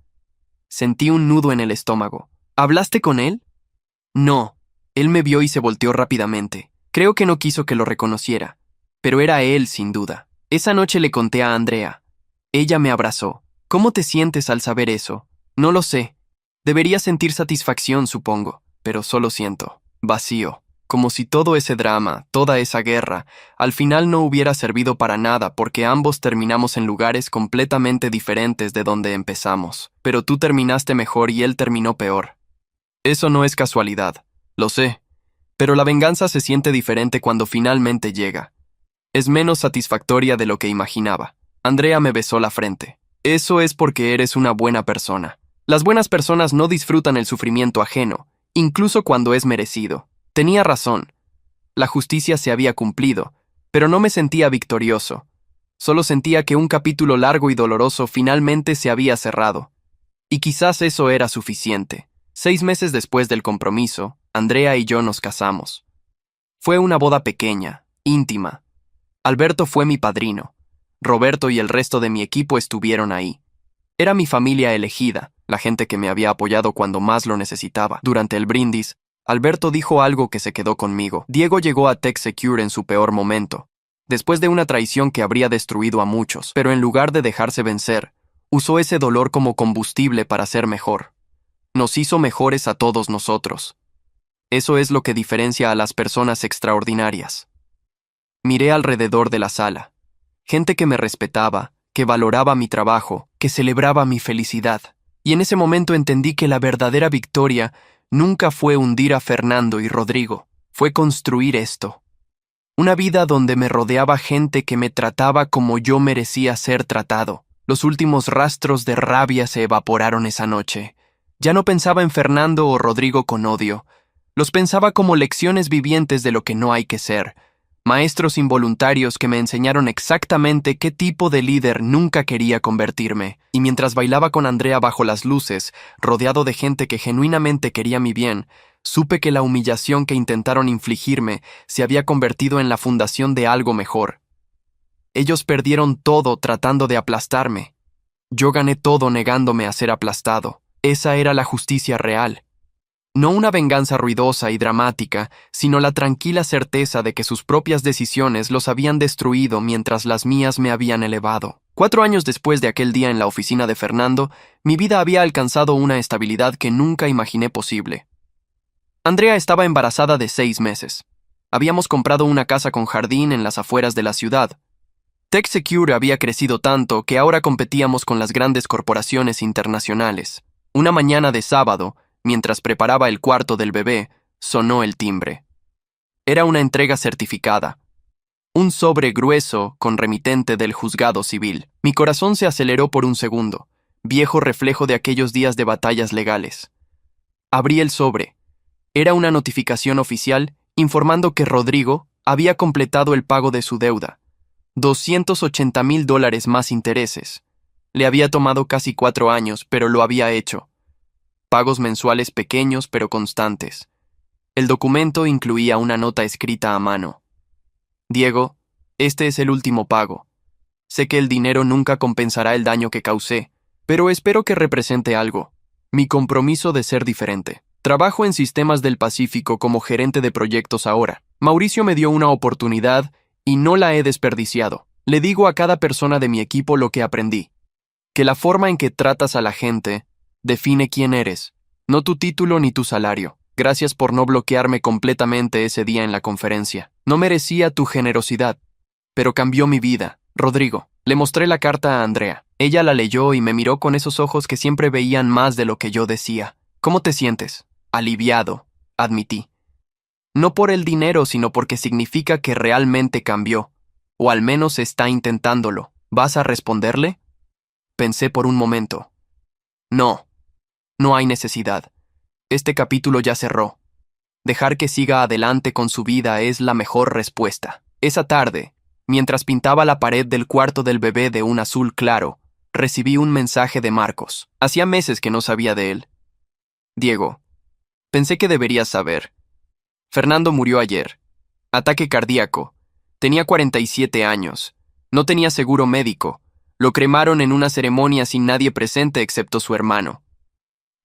Speaker 1: Sentí un nudo en el estómago. ¿Hablaste con él? No. Él me vio y se volteó rápidamente. Creo que no quiso que lo reconociera, pero era él sin duda. Esa noche le conté a Andrea. Ella me abrazó. ¿Cómo te sientes al saber eso? No lo sé. Debería sentir satisfacción, supongo, pero solo siento vacío. Como si todo ese drama, toda esa guerra, al final no hubiera servido para nada porque ambos terminamos en lugares completamente diferentes de donde empezamos. Pero tú terminaste mejor y él terminó peor. Eso no es casualidad, lo sé. Pero la venganza se siente diferente cuando finalmente llega. Es menos satisfactoria de lo que imaginaba. Andrea me besó la frente. Eso es porque eres una buena persona. Las buenas personas no disfrutan el sufrimiento ajeno, incluso cuando es merecido. Tenía razón. La justicia se había cumplido, pero no me sentía victorioso. Solo sentía que un capítulo largo y doloroso finalmente se había cerrado. Y quizás eso era suficiente. 6 meses después del compromiso, Andrea y yo nos casamos. Fue una boda pequeña, íntima. Alberto fue mi padrino. Roberto y el resto de mi equipo estuvieron ahí. Era mi familia elegida, la gente que me había apoyado cuando más lo necesitaba. Durante el brindis, Alberto dijo algo que se quedó conmigo. Diego llegó a TechSecure en su peor momento, después de una traición que habría destruido a muchos, pero en lugar de dejarse vencer, usó ese dolor como combustible para ser mejor. Nos hizo mejores a todos nosotros. Eso es lo que diferencia a las personas extraordinarias. Miré alrededor de la sala. Gente que me respetaba, que valoraba mi trabajo, que celebraba mi felicidad. Y en ese momento entendí que la verdadera victoria nunca fue hundir a Fernando y Rodrigo, fue construir esto. Una vida donde me rodeaba gente que me trataba como yo merecía ser tratado. Los últimos rastros de rabia se evaporaron esa noche. Ya no pensaba en Fernando o Rodrigo con odio. Los pensaba como lecciones vivientes de lo que no hay que ser. Maestros involuntarios que me enseñaron exactamente qué tipo de líder nunca quería convertirme. Y mientras bailaba con Andrea bajo las luces, rodeado de gente que genuinamente quería mi bien, supe que la humillación que intentaron infligirme se había convertido en la fundación de algo mejor. Ellos perdieron todo tratando de aplastarme. Yo gané todo negándome a ser aplastado. Esa era la justicia real. No una venganza ruidosa y dramática, sino la tranquila certeza de que sus propias decisiones los habían destruido mientras las mías me habían elevado. 4 años después de aquel día en la oficina de Fernando, mi vida había alcanzado una estabilidad que nunca imaginé posible. Andrea estaba embarazada de 6 meses. Habíamos comprado una casa con jardín en las afueras de la ciudad. TechSecure había crecido tanto que ahora competíamos con las grandes corporaciones internacionales. Una mañana de sábado, mientras preparaba el cuarto del bebé, sonó el timbre. Era una entrega certificada. Un sobre grueso con remitente del juzgado civil. Mi corazón se aceleró por un segundo, viejo reflejo de aquellos días de batallas legales. Abrí el sobre. Era una notificación oficial informando que Rodrigo había completado el pago de su deuda. $280,000 más intereses. Le había tomado casi 4 años, pero lo había hecho. Pagos mensuales pequeños pero constantes. El documento incluía una nota escrita a mano. Diego, este es el último pago. Sé que el dinero nunca compensará el daño que causé, pero espero que represente algo. Mi compromiso de ser diferente. Trabajo en Sistemas del Pacífico como gerente de proyectos ahora. Mauricio me dio una oportunidad y no la he desperdiciado. Le digo a cada persona de mi equipo lo que aprendí. Que la forma en que tratas a la gente define quién eres, no tu título ni tu salario. Gracias por no bloquearme completamente ese día en la conferencia. No merecía tu generosidad, pero cambió mi vida. Rodrigo, le mostré la carta a Andrea. Ella la leyó y me miró con esos ojos que siempre veían más de lo que yo decía. ¿Cómo te sientes? Aliviado, admití. No por el dinero, sino porque significa que realmente cambió, o al menos está intentándolo. ¿Vas a responderle? Pensé por un momento. No, no hay necesidad. Este capítulo ya cerró. Dejar que siga adelante con su vida es la mejor respuesta. Esa tarde, mientras pintaba la pared del cuarto del bebé de un azul claro, recibí un mensaje de Marcos. Hacía meses que no sabía de él. Diego, pensé que deberías saber. Fernando murió ayer. Ataque cardíaco. Tenía 47 años. No tenía seguro médico. Lo cremaron en una ceremonia sin nadie presente excepto su hermano.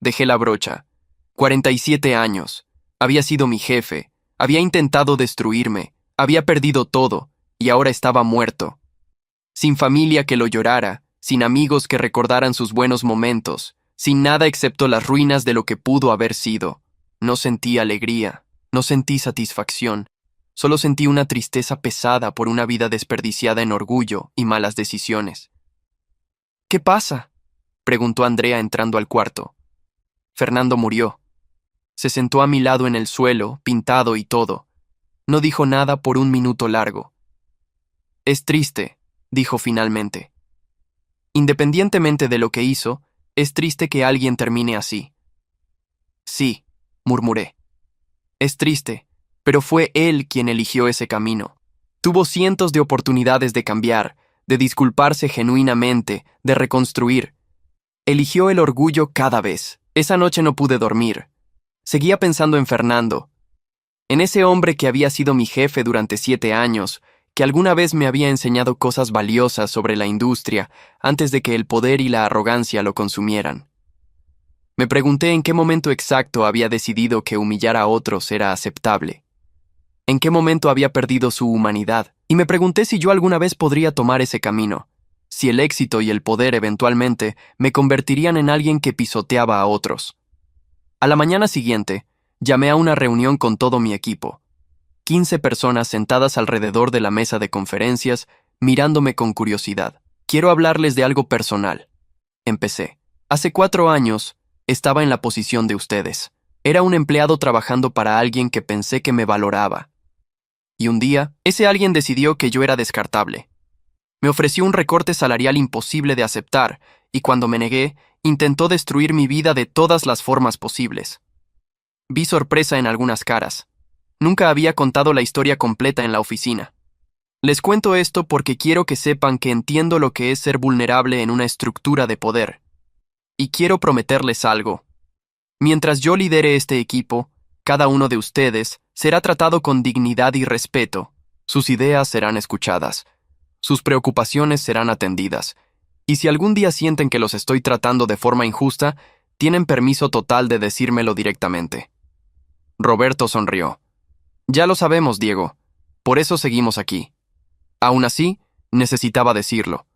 Speaker 1: Dejé la brocha. 47 años. Había sido mi jefe. Había intentado destruirme. Había perdido todo. Y ahora estaba muerto. Sin familia que lo llorara. Sin amigos que recordaran sus buenos momentos. Sin nada excepto las ruinas de lo que pudo haber sido. No sentí alegría. No sentí satisfacción. Solo sentí una tristeza pesada por una vida desperdiciada en orgullo y malas decisiones. ¿Qué pasa?, preguntó Andrea entrando al cuarto. Fernando murió. Se sentó a mi lado en el suelo, pintado y todo. No dijo nada por un minuto largo. Es triste, dijo finalmente. Independientemente de lo que hizo, es triste que alguien termine así. Sí, murmuré. Es triste, pero fue él quien eligió ese camino. Tuvo cientos de oportunidades de cambiar, de disculparse genuinamente, de reconstruir. Eligió el orgullo cada vez. Esa noche no pude dormir. Seguía pensando en Fernando, en ese hombre que había sido mi jefe durante 7 años, que alguna vez me había enseñado cosas valiosas sobre la industria antes de que el poder y la arrogancia lo consumieran. Me pregunté en qué momento exacto había decidido que humillar a otros era aceptable. En qué momento había perdido su humanidad, y me pregunté si yo alguna vez podría tomar ese camino, si el éxito y el poder eventualmente me convertirían en alguien que pisoteaba a otros. A la mañana siguiente, llamé a una reunión con todo mi equipo. 15 personas sentadas alrededor de la mesa de conferencias, mirándome con curiosidad. Quiero hablarles de algo personal. Empecé. Hace 4 años, estaba en la posición de ustedes. Era un empleado trabajando para alguien que pensé que me valoraba. Y un día, ese alguien decidió que yo era descartable. Me ofreció un recorte salarial imposible de aceptar, y cuando me negué, intentó destruir mi vida de todas las formas posibles. Vi sorpresa en algunas caras. Nunca había contado la historia completa en la oficina. Les cuento esto porque quiero que sepan que entiendo lo que es ser vulnerable en una estructura de poder. Y quiero prometerles algo. Mientras yo lidere este equipo, cada uno de ustedes será tratado con dignidad y respeto. Sus ideas serán escuchadas. Sus preocupaciones serán atendidas. Y si algún día sienten que los estoy tratando de forma injusta, tienen permiso total de decírmelo directamente. Roberto sonrió. Ya lo sabemos, Diego. Por eso seguimos aquí. Aún así, necesitaba decirlo.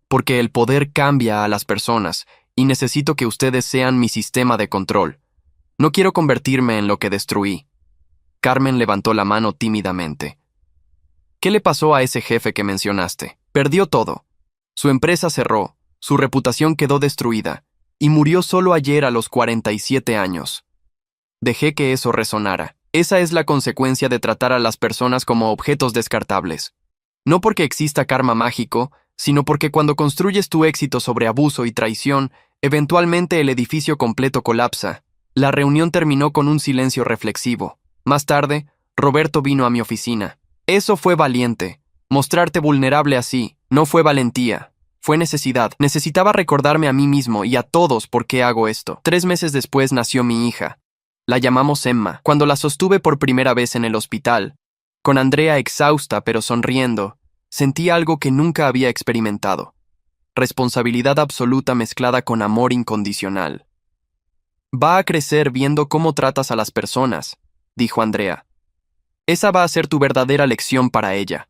Speaker 1: Porque el poder cambia a las personas y necesito que ustedes sean mi sistema de control. No quiero convertirme en lo que destruí. Carmen levantó la mano tímidamente. ¿Qué le pasó a ese jefe que mencionaste? Perdió todo. Su empresa cerró, su reputación quedó destruida, y murió solo ayer a los 47 años. Dejé que eso resonara. Esa es la consecuencia de tratar a las personas como objetos descartables. No porque exista karma mágico, sino porque cuando construyes tu éxito sobre abuso y traición, eventualmente el edificio completo colapsa. La reunión terminó con un silencio reflexivo. Más tarde, Roberto vino a mi oficina. Eso fue valiente. Mostrarte vulnerable así, no fue valentía. Fue necesidad. Necesitaba recordarme a mí mismo y a todos por qué hago esto. 3 meses después nació mi hija. La llamamos Emma. Cuando la sostuve por primera vez en el hospital, con Andrea exhausta pero sonriendo, sentí algo que nunca había experimentado. Responsabilidad absoluta mezclada con amor incondicional. Va a crecer viendo cómo tratas a las personas, dijo Andrea. Esa va a ser tu verdadera lección para ella.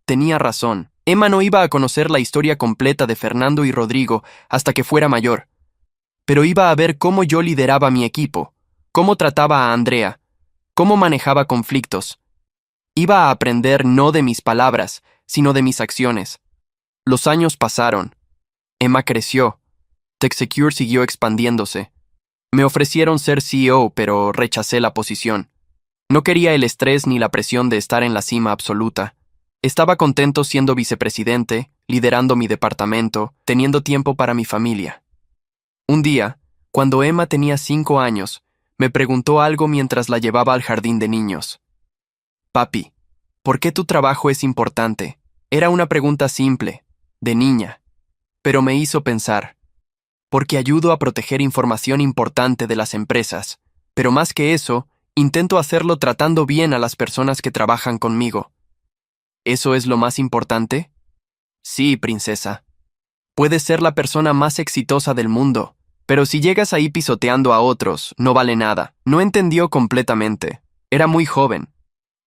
Speaker 1: Tenía razón. Emma no iba a conocer la historia completa de Fernando y Rodrigo hasta que fuera mayor, pero iba a ver cómo yo lideraba mi equipo, cómo trataba a Andrea, cómo manejaba conflictos. Iba a aprender no de mis palabras, sino de mis acciones. Los años pasaron. Emma creció. TechSecure siguió expandiéndose. Me ofrecieron ser CEO, pero rechacé la posición. No quería el estrés ni la presión de estar en la cima absoluta. Estaba contento siendo vicepresidente, liderando mi departamento, teniendo tiempo para mi familia. Un día, cuando Emma tenía 5 años, me preguntó algo mientras la llevaba al jardín de niños. Papi, ¿por qué tu trabajo es importante? Era una pregunta simple, de niña, pero me hizo pensar. Porque ayudo a proteger información importante de las empresas, pero más que eso, intento hacerlo tratando bien a las personas que trabajan conmigo. ¿Eso es lo más importante? Sí, princesa. Puedes ser la persona más exitosa del mundo, pero si llegas ahí pisoteando a otros, no vale nada. No entendió completamente. Era muy joven,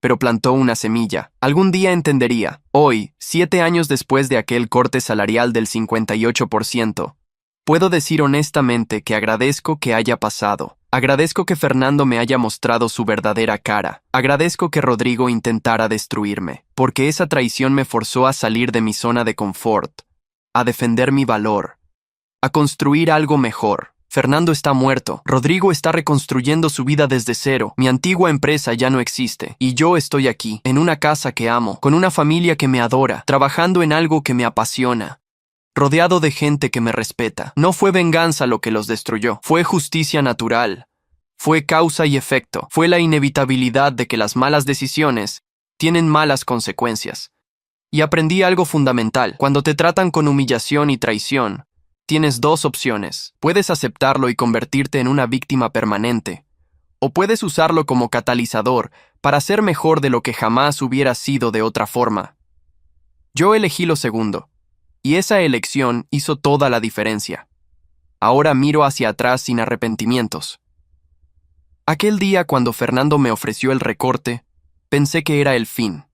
Speaker 1: pero plantó una semilla. Algún día entendería. Hoy, 7 años después de aquel corte salarial del 58%, puedo decir honestamente que agradezco que haya pasado. Agradezco que Fernando me haya mostrado su verdadera cara. Agradezco que Rodrigo intentara destruirme, porque esa traición me forzó a salir de mi zona de confort, a defender mi valor, a construir algo mejor. Fernando está muerto, Rodrigo está reconstruyendo su vida desde cero, mi antigua empresa ya no existe, y yo estoy aquí, en una casa que amo, con una familia que me adora, trabajando en algo que me apasiona, rodeado de gente que me respeta. No fue venganza lo que los destruyó, fue justicia natural, fue causa y efecto, fue la inevitabilidad de que las malas decisiones tienen malas consecuencias. Y aprendí algo fundamental: cuando te tratan con humillación y traición, tienes 2 opciones. Puedes aceptarlo y convertirte en una víctima permanente, o puedes usarlo como catalizador para ser mejor de lo que jamás hubieras sido de otra forma. Yo elegí lo segundo, y esa elección hizo toda la diferencia. Ahora miro hacia atrás sin arrepentimientos. Aquel día cuando Fernando me ofreció el recorte, pensé que era el fin.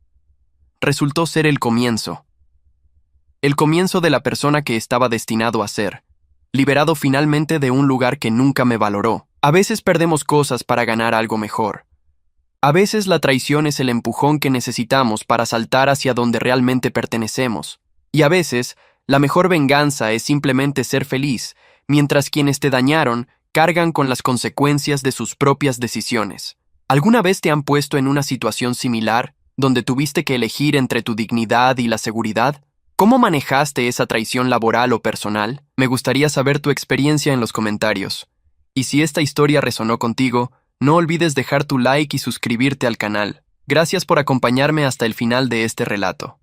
Speaker 1: Resultó ser el comienzo. El comienzo de la persona que estaba destinado a ser, liberado finalmente de un lugar que nunca me valoró. A veces perdemos cosas para ganar algo mejor. A veces la traición es el empujón que necesitamos para saltar hacia donde realmente pertenecemos. Y a veces, la mejor venganza es simplemente ser feliz, mientras quienes te dañaron cargan con las consecuencias de sus propias decisiones. ¿Alguna vez te han puesto en una situación similar, donde tuviste que elegir entre tu dignidad y la seguridad? ¿Cómo manejaste esa traición laboral o personal? Me gustaría saber tu experiencia en los comentarios. Y si esta historia resonó contigo, no olvides dejar tu like y suscribirte al canal. Gracias por acompañarme hasta el final de este relato.